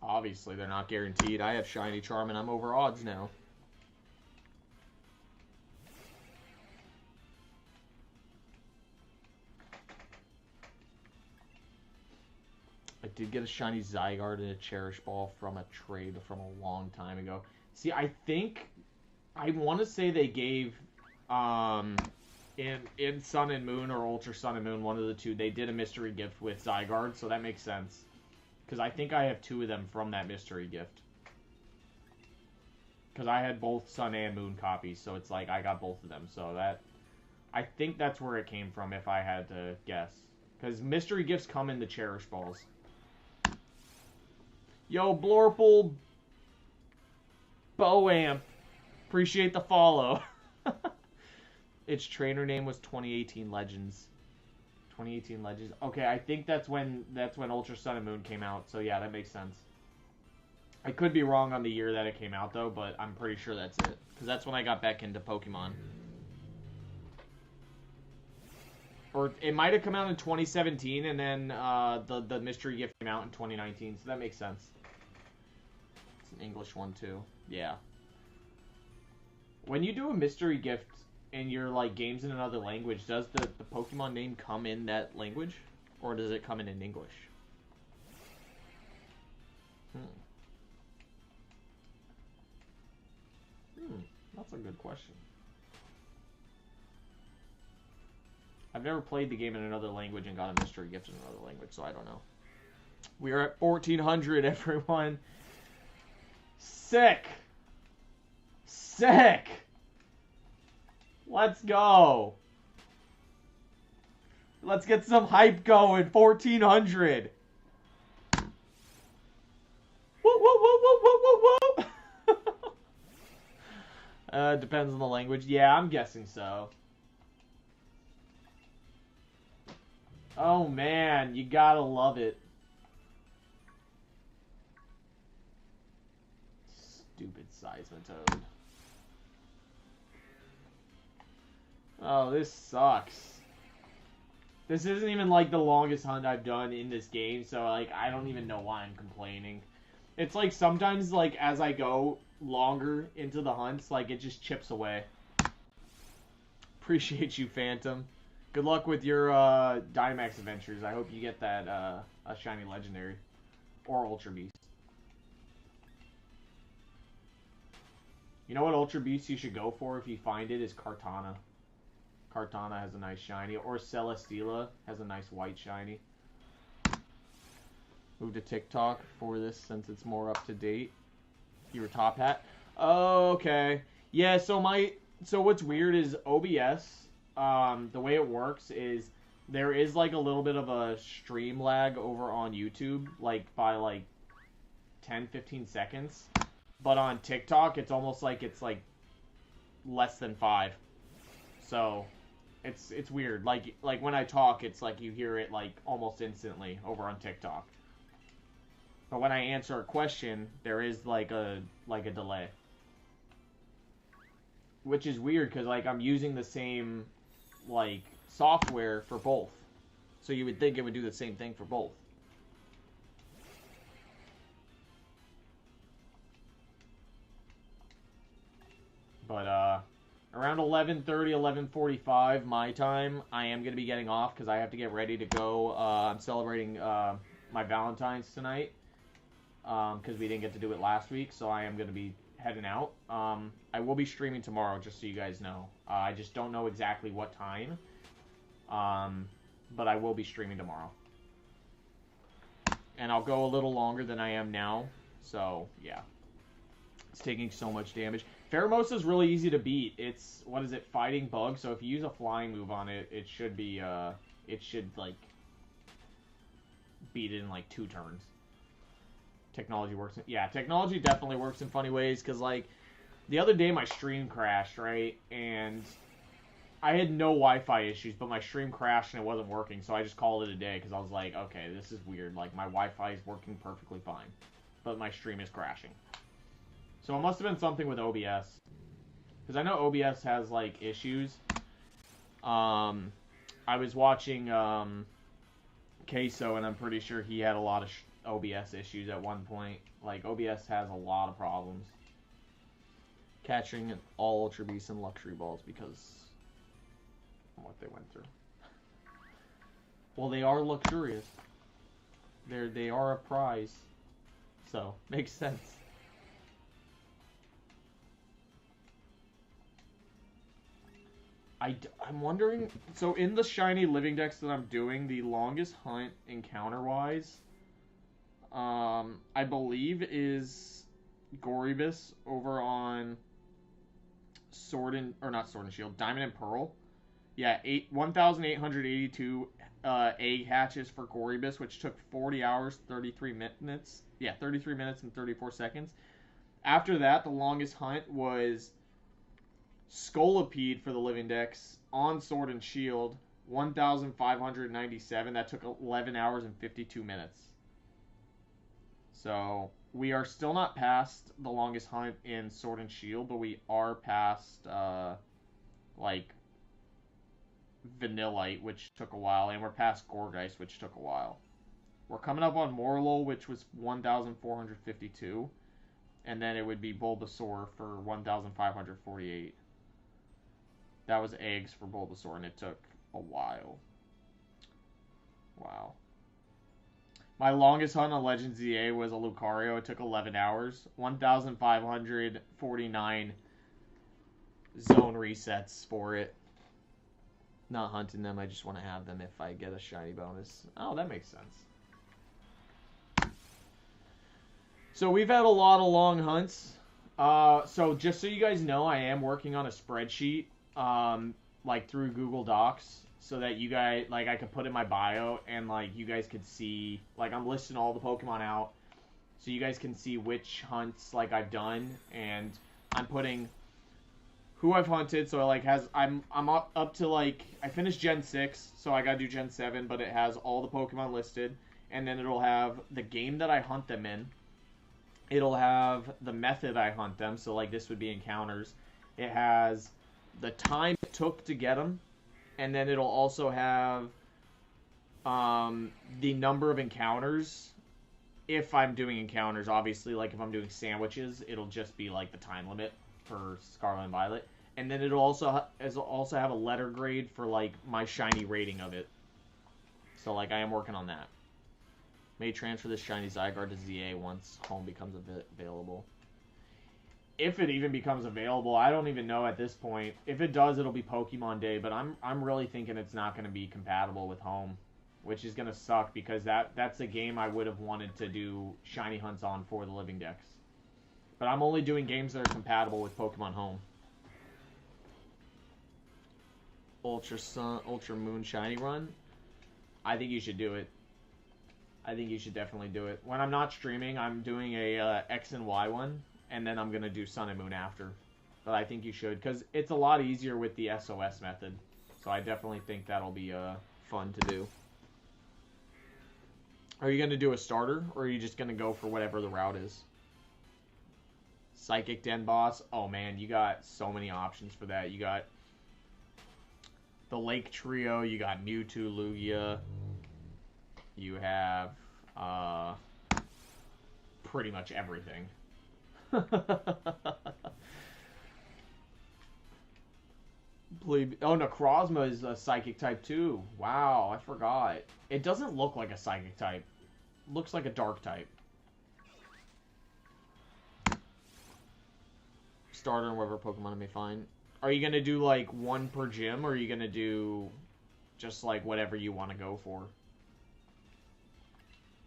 Obviously, they're not guaranteed. I have shiny charm and I'm over odds now. I did get a shiny Zygarde and a Cherish Ball from a trade from a long time ago. See, I want to say they gave, in Sun and Moon or Ultra Sun and Moon, one of the two, they did a mystery gift with Zygarde, so that makes sense. Because I think I have 2 of them from that mystery gift. Because I had both Sun and Moon copies, so it's like I got both of them. So that, I think that's where it came from if I had to guess. Because mystery gifts come in the Cherish Balls. Yo, Blorple Boamp. Appreciate the follow. Its trainer name was 2018 Legends. 2018 Legends. Okay, I think that's when Ultra Sun and Moon came out. So yeah, that makes sense. I could be wrong on the year that it came out though, but I'm pretty sure that's it. Because that's when I got back into Pokemon. Or it might have come out in 2017 and then the mystery gift came out in 2019. So that makes sense. It's an English one too. Yeah. When you do a mystery gift and your like games in another language, does the Pokemon name come in that language, or does it come in English? That's a good question. I've never played the game in another language and got a mystery gift in another language, so I don't know. We are at 1400, everyone. Sick. Sick. Let's go. Let's get some hype going. 1400. Woo, woo, woo, woo, woo, woo, woo. Depends on the language. Yeah, I'm guessing so. Oh, man. You gotta love it. Stupid Seismitoad. Oh, this sucks. This isn't even like the longest hunt I've done in this game, so like I don't even know why I'm complaining. It's like sometimes like as I go longer into the hunts, like it just chips away. Appreciate you, Phantom. Good luck with your Dynamax adventures. I hope you get that a shiny legendary or Ultra Beast. You know what Ultra Beast you should go for if you find it is Kartana. Kartana has a nice shiny, or Celesteela has a nice white shiny. Move to TikTok for this since it's more up to date. Your top hat. Oh, okay. Yeah. So what's weird is OBS. The way it works is there is like a little bit of a stream lag over on YouTube, like by like 10-15 seconds. But on TikTok, it's almost like it's like less than 5. So it's weird. Like when I talk, it's like you hear it like almost instantly over on TikTok. But when I answer a question, there is like a delay. Which is weird because like I'm using the same like software for both. So you would think it would do the same thing for both. But around 11:30, 11:45 my time, I am going to be getting off because I have to get ready to go. I'm celebrating my Valentine's tonight because we didn't get to do it last week, so I am going to be heading out. I will be streaming tomorrow, just so you guys know. I just don't know exactly what time, but I will be streaming tomorrow. And I'll go a little longer than I am now. So, yeah. It's taking so much damage. Pheromosa is really easy to beat. It's, what is it, fighting bugs. So if you use a flying move on it, it should be, like, beat it in, like, 2 turns. Technology works. Yeah, technology definitely works in funny ways. Because, like, the other day my stream crashed, right? And I had no Wi-Fi issues, but my stream crashed and it wasn't working. So I just called it a day because I was like, okay, this is weird. Like, my Wi-Fi is working perfectly fine. But my stream is crashing. So it must have been something with OBS. Because I know OBS has, like, issues. I was watching Queso, and I'm pretty sure he had a lot of OBS issues at one point. Like, OBS has a lot of problems. Catching all Ultra Beasts and Luxury Balls because of what they went through. Well, they are luxurious. They are a prize. So, makes sense. I'm wondering, so in the shiny living decks that I'm doing, the longest hunt encounter-wise, I believe is Gorybus over on not Sword and Shield, Diamond and Pearl. Yeah, 1,882 egg hatches for Gorybus, which took 40 hours, 33 minutes. Yeah, 33 minutes and 34 seconds. After that, the longest hunt was Scolipede for the living decks on Sword and Shield, 1,597. That took 11 hours and 52 minutes. So we are still not past the longest hunt in Sword and Shield, but we are past like Vanillite, which took a while, and we're past Gorgeist, which took a while. We're coming up on Morlul, which was 1,452, and then it would be Bulbasaur for 1,548. That was eggs for Bulbasaur, and it took a while. Wow. My longest hunt on Legends ZA was a Lucario. It took 11 hours. 1,549 zone resets for it. Not hunting them, I just want to have them if I get a shiny bonus. Oh, that makes sense. So we've had a lot of long hunts. So just so you guys know, I am working on a spreadsheet. Like through Google Docs, so that you guys, like, I could put in my bio, and like you guys could see, like, I'm listing all the Pokemon out, so you guys can see which hunts like I've done, and I'm putting who I've hunted. So like I'm up to, like, I finished Gen 6, so I gotta do Gen 7, but it has all the Pokemon listed, and then it'll have the game that I hunt them in. It'll have the method I hunt them, so like this would be encounters. It has the time it took to get them, and then it'll also have the number of encounters. If I'm doing encounters, obviously, like if I'm doing sandwiches, it'll just be like the time limit for Scarlet and Violet, and then it'll also have a letter grade for like my shiny rating of it. So like I am working on that. May transfer this shiny Zygarde to ZA once home becomes available. If it even becomes available, I don't even know at this point. If it does, it'll be Pokemon Day, but I'm really thinking it's not going to be compatible with Home, which is going to suck because that's a game I would have wanted to do shiny hunts on for the living decks. But I'm only doing games that are compatible with Pokemon Home. Ultra Sun, Ultra Moon shiny run. I think you should do it. I think you should definitely do it. When I'm not streaming, I'm doing a X and Y one. And then I'm going to do Sun and Moon after. But I think you should, because it's a lot easier with the SOS method. So I definitely think that'll be fun to do. Are you going to do a starter, or are you just going to go for whatever the route is? Psychic Den Boss? Oh man, you got so many options for that. You got the Lake Trio, you got Mewtwo, Lugia. You have pretty much everything. Oh, Necrozma is a Psychic type too. Wow, I forgot. It doesn't look like a Psychic type. It looks like a Dark type. Starter and whatever Pokemon I may find. Are you gonna do like one per gym, or are you gonna do just like whatever you want to go for?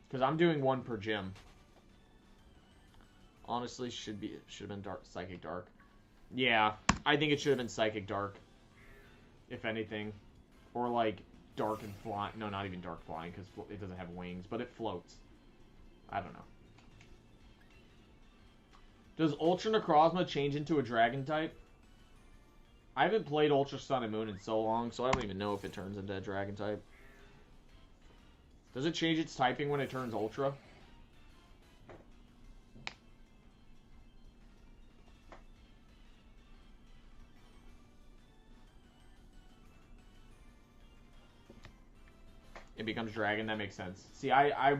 Because I'm doing one per gym. Honestly, should have been Psychic Dark. Yeah, I think it should have been Psychic Dark. If anything. Or like Dark and Flying. No, not even Dark Flying because it doesn't have wings, but it floats. I don't know. Does Ultra Necrozma change into a dragon type? I haven't played Ultra Sun and Moon in so long, so I don't even know if it turns into a dragon type. Does it change its typing when it turns Ultra? It becomes dragon, that makes sense. See, I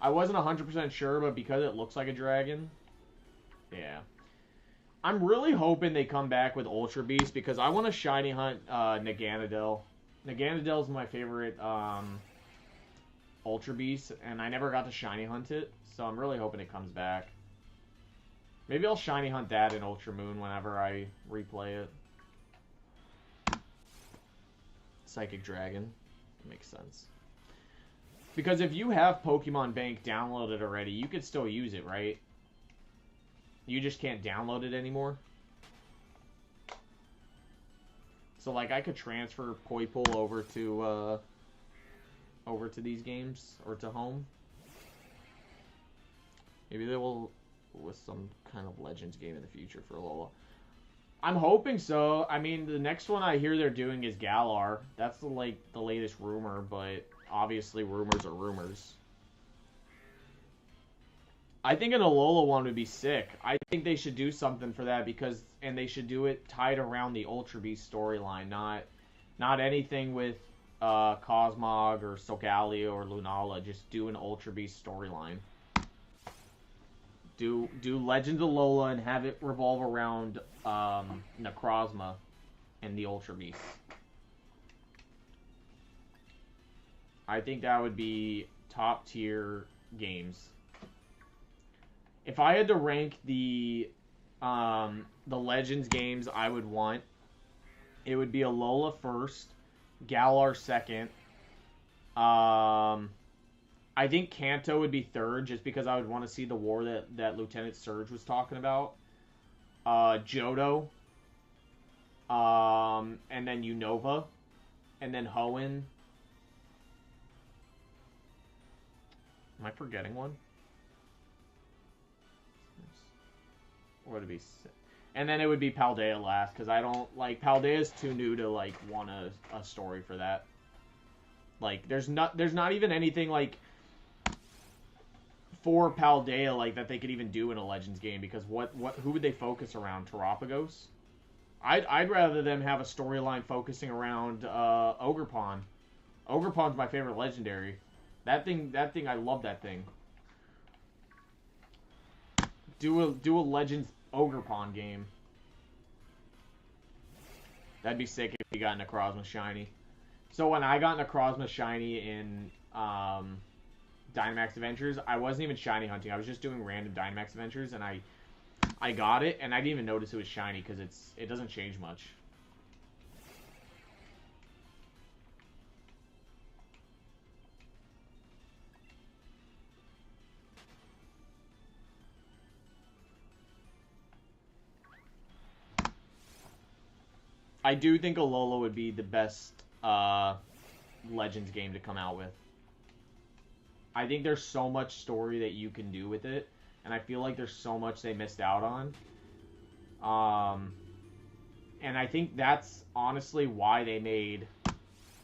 wasn't 100% sure, but because it looks like a dragon, yeah. I'm really hoping they come back with Ultra Beast because I want to shiny hunt Naganadel. Naganadel is my favorite Ultra Beast, and I never got to shiny hunt it, so I'm really hoping it comes back. Maybe I'll shiny hunt that in Ultra Moon whenever I replay it. Psychic Dragon. Makes sense. Because if you have Pokemon Bank downloaded already, you could still use it, right? You just can't download it anymore. So, like, I could transfer Poipole over to these games or to home. Maybe they will with some kind of Legends game in the future for Alola. I'm hoping so. I mean, the next one I hear they're doing is Galar. That's the latest rumor, but obviously rumors are rumors. I think an Alola one would be sick. I think they should do something for that and they should do it tied around the Ultra Beast storyline, not anything with Cosmog or Solgaleo or Lunala. Just do an Ultra Beast storyline. Do Legends of Alola and have it revolve around Necrozma and the Ultra Beast. I think that would be top tier games. If I had to rank the Legends games I would want, it would be Alola first, Galar second. I think Kanto would be third, just because I would want to see the war that Lieutenant Surge was talking about. Johto. And then Unova. And then Hoenn. Am I forgetting one? Or would it be... And then it would be Paldea last, because I don't... Like, Paldea's too new to, like, want a story for that. Like, there's not even anything, like... for Paldea, like, that they could even do in a Legends game, because who would they focus around? Terapagos? I'd rather them have a storyline focusing around Ogerpon. Ogerpon's my favorite legendary. That thing, I love that thing. Do a Legends Ogerpon game. That'd be sick if you got Necrozma Shiny. So when I got Necrozma Shiny in Dynamax Adventures, I wasn't even shiny hunting. I was just doing random Dynamax Adventures, and I got it, and I didn't even notice it was shiny because it doesn't change much. I do think Alola would be the best Legends game to come out with. I think there's so much story that you can do with it, and I feel like there's so much they missed out on. And I think that's honestly why they made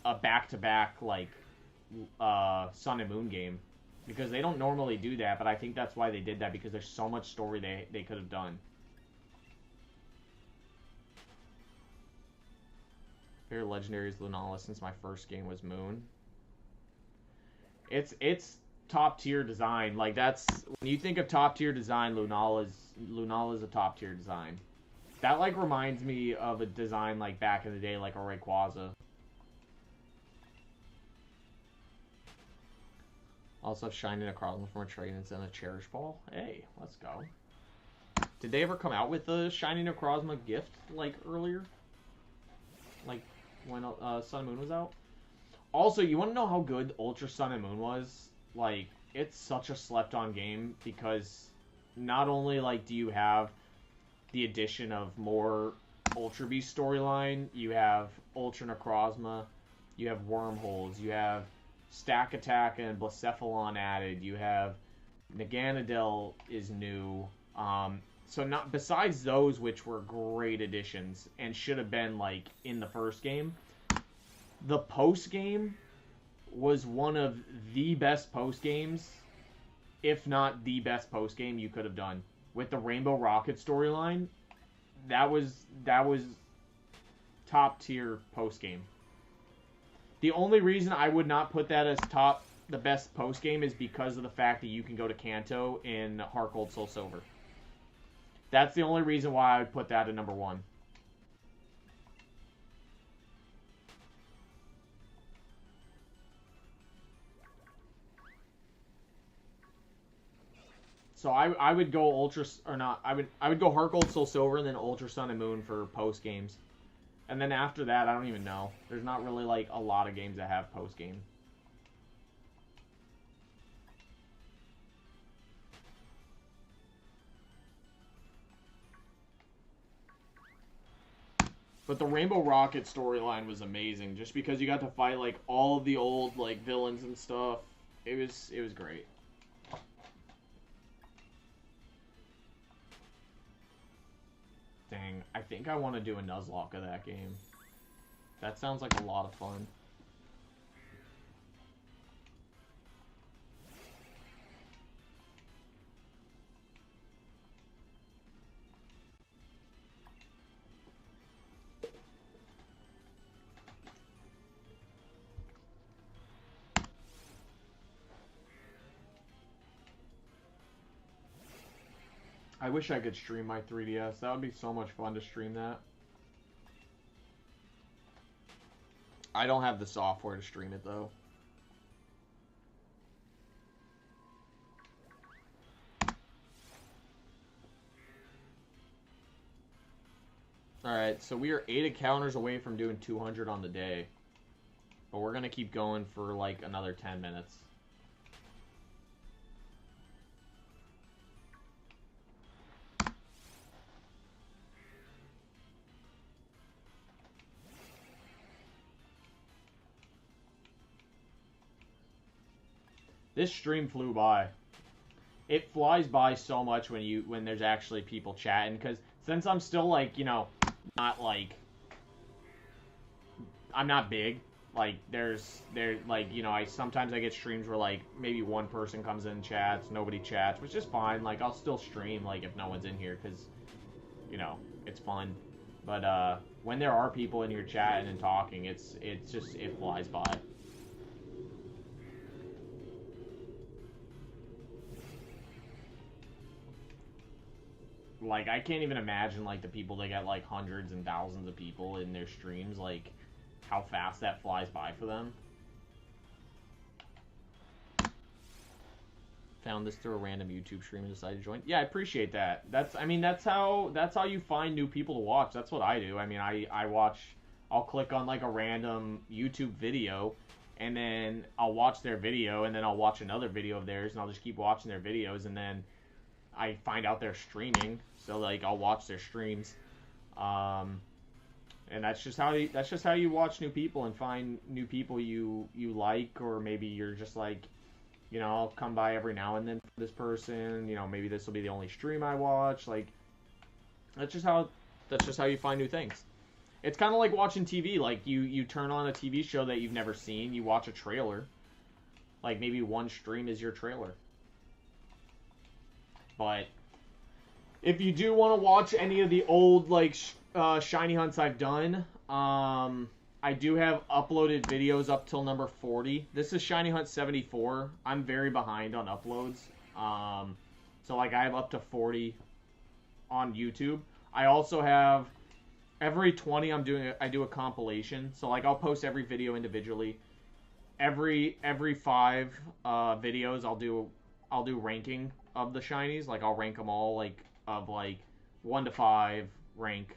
a back-to-back, like, Sun and Moon game. Because they don't normally do that, but I think that's why they did that, because there's so much story they could have done. Favorite legendary is Lunala since my first game was Moon. It's top tier design. Like, that's when you think of top tier design, Lunala's a top tier design. That, like, reminds me of a design like back in the day, like a Rayquaza. Also have Shiny Necrozma from a trade and a Cherish Ball. Hey, let's go. Did they ever come out with a Shiny Necrozma gift, like, earlier? Like, when Sun and Moon was out? Also, you want to know how good Ultra Sun and Moon was? Like, it's such a slept-on game because not only like do you have the addition of more Ultra Beast storyline, you have Ultra Necrozma, you have Wormholes, you have Stack Attack and Blacephalon added, you have Naganadel is new. So not besides those, which were great additions and should have been like in the first game, the post game was one of the best post games, if not the best post game you could have done with the Rainbow Rocket storyline. That was top tier post game. The only reason I would not put that as the best post game is because of the fact that you can go to Kanto in Heart Gold Soul Silver. That's the only reason why I would put that at number 1. So I would go Ultra or not. I would go Heart Gold Soul Silver and then Ultra Sun and Moon for post games. And then after that, I don't even know. There's not really like a lot of games that have post game. But the Rainbow Rocket storyline was amazing, just because you got to fight like all of the old like villains and stuff. It was great. Dang, I think I want to do a Nuzlocke of that game. That sounds like a lot of fun. I wish I could stream my 3DS. That would be so much fun to stream that. I don't have the software to stream it, though. Alright, so we are 8 encounters away from doing 200 on the day. But we're going to keep going for like another 10 minutes. This stream flew by. It flies by so much when there's actually people chatting, because since I'm still like, you know, not like, I'm not big. Like there's like, you know, sometimes I get streams where like maybe one person comes in and chats, nobody chats, which is fine. Like I'll still stream like if no one's in here, because you know it's fun. But when there are people in here chatting and talking, it's just, it flies by. Like, I can't even imagine, like, the people that get, like, hundreds and thousands of people in their streams, like, how fast that flies by for them. Found this through a random YouTube stream and decided to join. Yeah, I appreciate that. That's how you find new people to watch. That's what I do. I mean, I'll click on, like, a random YouTube video, and then I'll watch their video, and then I'll watch another video of theirs, and I'll just keep watching their videos, and then I find out they're streaming, so like I'll watch their streams, and that's just how you watch new people and find new people you like, or maybe you're just like, you know, I'll come by every now and then for this person, you know, maybe this will be the only stream I watch. Like that's just how you find new things. It's kind of like watching TV. Like you turn on a TV show that you've never seen, you watch a trailer. Like maybe one stream is your trailer. But if you do want to watch any of the old like shiny hunts I've done, I do have uploaded videos up till number 40. This is Shiny Hunt 74. I'm very behind on uploads. So like I have up to 40 on YouTube. I also have every 20 I do a compilation. So like I'll post every video individually. Every 5 videos I'll do ranking of the shinies. Like I'll rank them all, like of like 1 to 5 rank,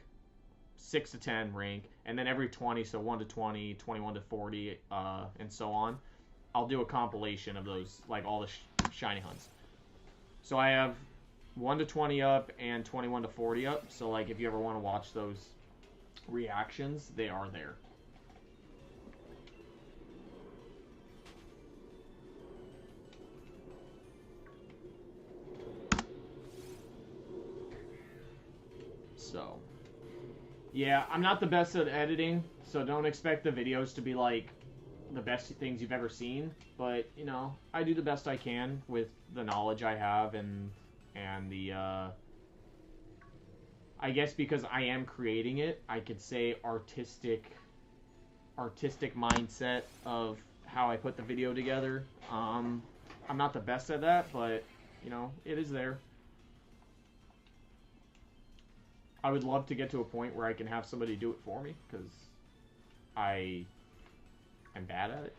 6 to 10 rank, and then every 20, so 1 to 20, 21 to 40, and so on. I'll do a compilation of those, like all the shiny hunts. So I have 1 to 20 up and 21 to 40 up. So like if you ever want to watch those reactions, they are there. So yeah, I'm not the best at editing, so don't expect the videos to be like the best things you've ever seen, but you know, I do the best I can with the knowledge I have and the I guess because I am creating it, I could say artistic mindset of how I put the video together. I'm not the best at that, but you know, it is there. I would love to get to a point where I can have somebody do it for me, because I am bad at it.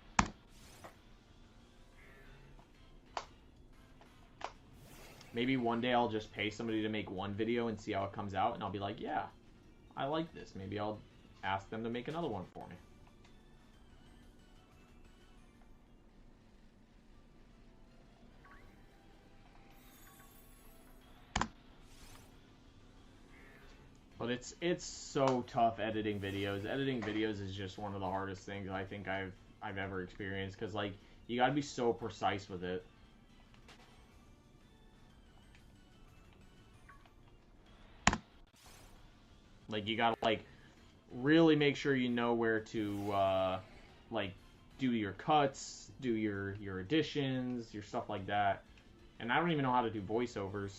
Maybe one day I'll just pay somebody to make one video and see how it comes out, and I'll be like, yeah, I like this. Maybe I'll ask them to make another one for me. But it's so tough editing videos. Editing videos is just one of the hardest things I think I've ever experienced, because like you got to be so precise with it. Like you got to like really make sure you know where to like do your cuts, do your additions, your stuff like that. And I don't even know how to do voiceovers.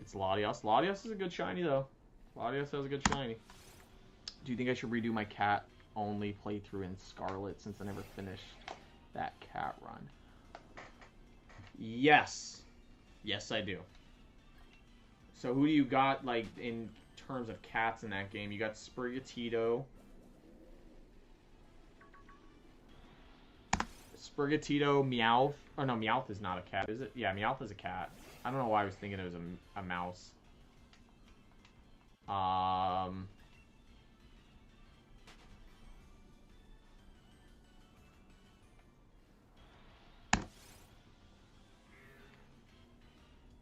It's Latios. Latios is a good shiny, though. Latios has a good shiny. Do you think I should redo my cat-only playthrough in Scarlet, since I never finished that cat run? Yes. Yes, I do. So who do you got, like, in terms of cats in that game? You got Sprigatito. Meowth. Oh, no, Meowth is not a cat, is it? Yeah, Meowth is a cat. I don't know why I was thinking it was a mouse.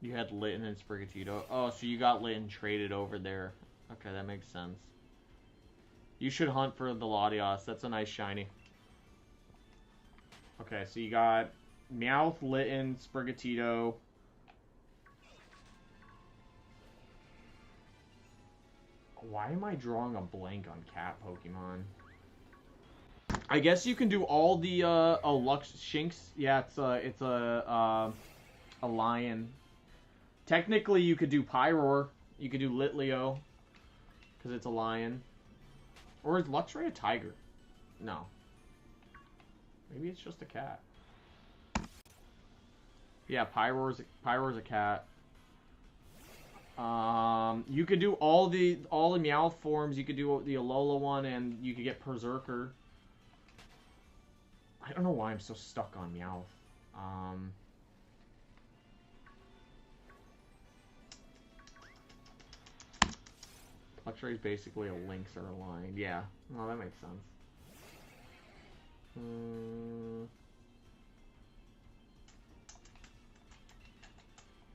You had Litten and Sprigatito. Oh, so you got Litten traded over there. Okay, that makes sense. You should hunt for the Latios. That's a nice shiny. Okay, so you got Meowth, Litten, Sprigatito. Why am I drawing a blank on cat Pokemon? I guess you can do all the Lux Shinx. Yeah, it's a lion. Technically, you could do Pyroar. You could do Litleo, because it's a lion. Or is Luxray a tiger? No. Maybe it's just a cat. Yeah, Pyroar's a cat. You could do all the Meowth forms. You could do the Alola one, and you could get Berserker. I don't know why I'm so stuck on Meowth. Luxray is basically a lynx or a lion. Yeah, well, that makes sense.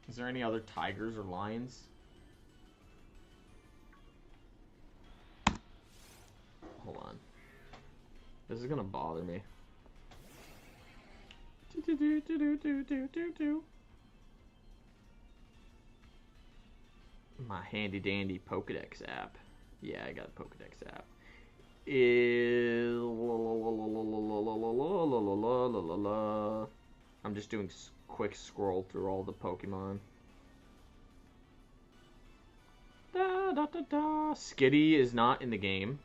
Is there any other tigers or lions? Hold on. This is gonna bother me. My handy dandy Pokedex app. Yeah, I got a Pokedex app. I'm just doing quick scroll through all the Pokemon. Skitty is not in the game.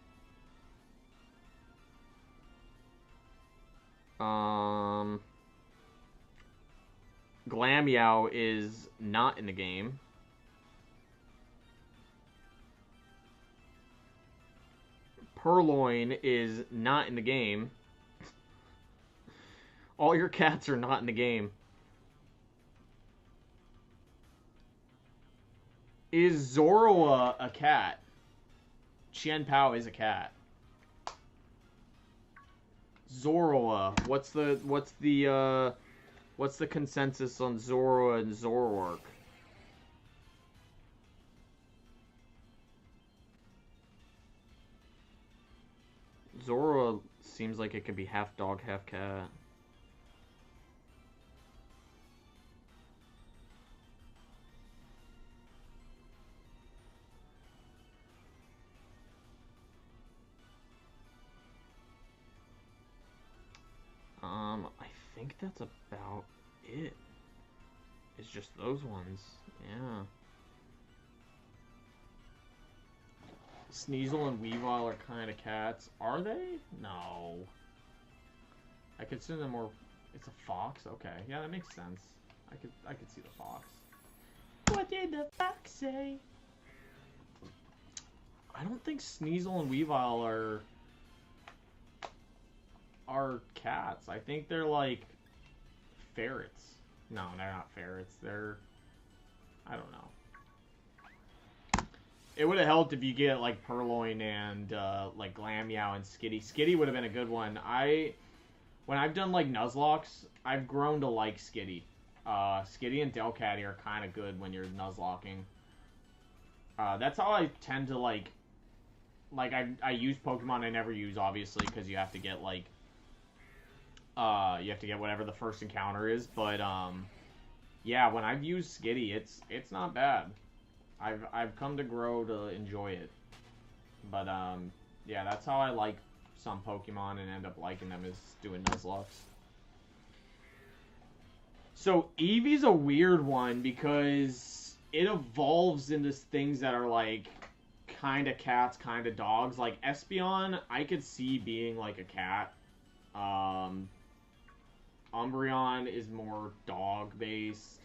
Glameow is not in the game. Purloin is not in the game. All your cats are not in the game. Is Zoroa a cat? Qian Pao is a cat. Zoroa. What's the consensus on Zoroa and Zoroark? Zoroa seems like it could be half dog, half cat. I think that's about it. It's just those ones. Yeah. Sneasel and Weavile are kind of cats. Are they? No. I consider them more... It's a fox? Okay. Yeah, that makes sense. I could see the fox. What did the fox say? I don't think Sneasel and Weavile are cats. I think they're like ferrets. No, they're not ferrets. They're... I don't know. It would have helped if you get like Purloin and like Glammeow and Skitty. Skitty would have been a good one. When I've done like Nuzlocks, I've grown to like Skitty. Skitty and Delcatty are kind of good when you're Nuzlocking. That's how I tend to like I use Pokemon I never use, obviously, because you have to get like you have to get whatever the first encounter is. But yeah, when I've used Skitty, it's not bad. I've come to grow to enjoy it. But yeah, that's how I like some Pokemon and end up liking them, is doing Nuzlocks. So Eevee's a weird one because it evolves into things that are like kind of cats, kind of dogs. Like Espeon, I could see being like a cat. Umbreon is more dog-based.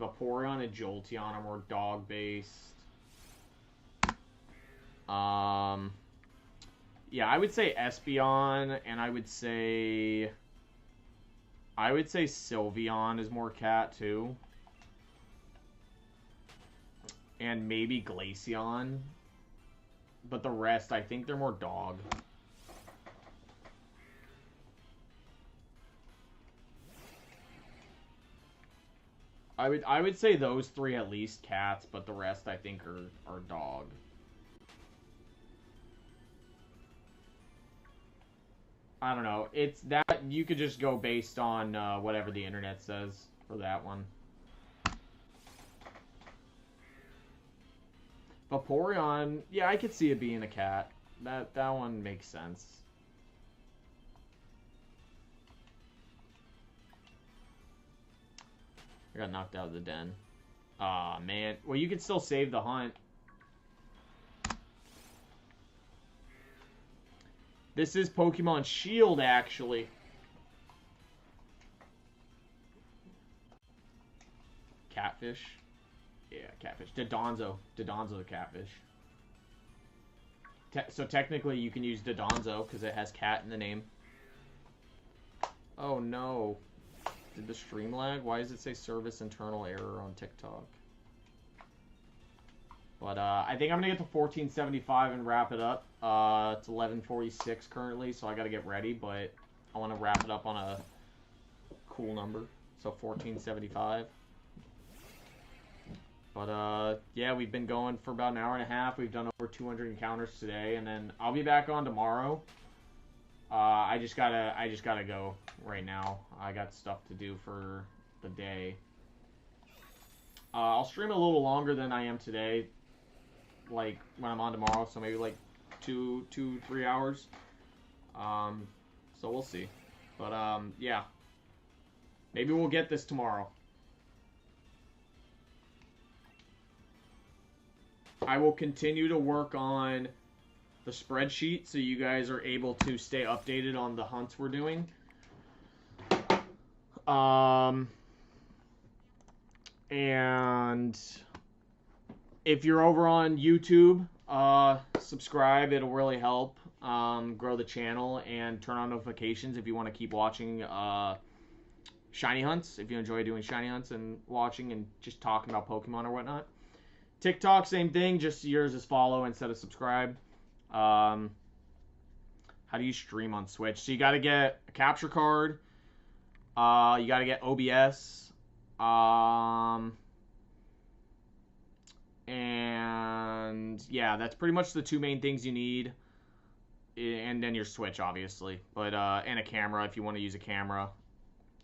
Vaporeon and Jolteon are more dog-based. Yeah, I would say Espeon, and I would say Sylveon is more cat, too. And maybe Glaceon. But the rest, I think they're more dog. I would say those three at least cats, but the rest I think are dog. I don't know. It's that you could just go based on whatever the internet says for that one. Vaporeon, yeah, I could see it being a cat. That one makes sense. I got knocked out of the den. Aw, man. Well, you can still save the hunt. This is Pokemon Shield, actually. Catfish. Yeah, catfish. Dodonzo. Dodonzo the catfish. So technically you can use Dodonzo because it has cat in the name. Oh no. Did the stream lag? Why does it say service internal error on TikTok? But I think I'm going to get to 1475 and wrap it up. It's 11:46 currently, so I got to get ready, but I want to wrap it up on a cool number. So 1475. But yeah, we've been going for about an hour and a half. We've done over 200 encounters today, and then I'll be back on tomorrow. I just gotta go right now. I got stuff to do for the day. I'll stream a little longer than I am today, like when I'm on tomorrow, so maybe like 3 hours. So we'll see. But yeah, maybe we'll get this tomorrow. I will continue to work on the spreadsheet so you guys are able to stay updated on the hunts we're doing. And if you're over on YouTube, subscribe. It'll really help grow the channel, and turn on notifications if you want to keep watching shiny hunts, if you enjoy doing shiny hunts and watching and just talking about Pokemon or whatnot. TikTok, same thing, just yours is follow instead of subscribe. How do you stream on Switch? So you got to get a capture card. You got to get OBS. And yeah, that's pretty much the two main things you need. And then your Switch, obviously. But and a camera if you want to use a camera.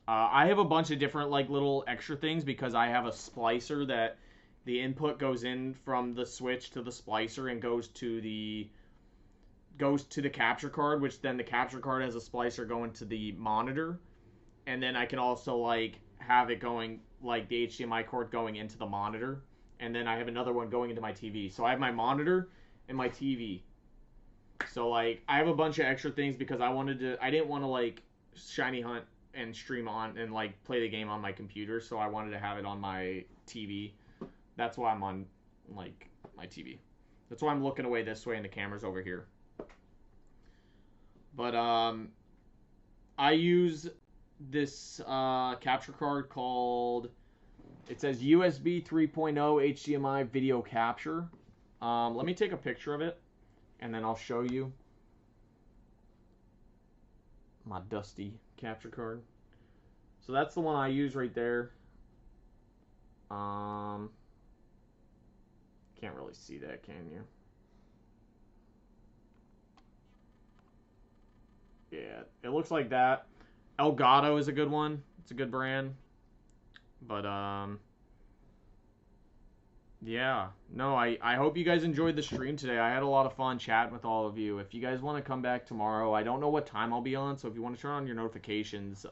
I have a bunch of different like little extra things because I have a splicer that the input goes in from the Switch to the splicer and goes to the capture card, which then the capture card has a splicer going to the monitor, and then I can also like have it going like the HDMI cord going into the monitor, and then I have another one going into my TV. So I have my monitor and my TV. So like I have a bunch of extra things because I didn't want to like shiny hunt and stream on and like play the game on my computer, so I wanted to have it on my TV. That's why I'm on like my TV. That's why I'm looking away this way and the camera's over here. But I use this capture card called, it says USB 3.0 HDMI video capture. Let me take a picture of it and then I'll show you my dusty capture card. So that's the one I use right there. Can't really see that, can you? Yeah, it looks like that. Elgato is a good one. It's a good brand. But yeah. No, I hope you guys enjoyed the stream today. I had a lot of fun chatting with all of you. If you guys want to come back tomorrow, I don't know what time I'll be on, so if you want to turn on your notifications,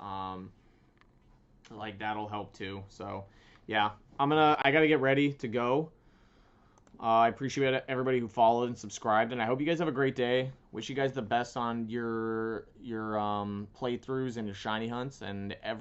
like that'll help too. So yeah, I gotta get ready to go. I appreciate everybody who followed and subscribed, and I hope you guys have a great day. Wish you guys the best on your playthroughs and your shiny hunts and every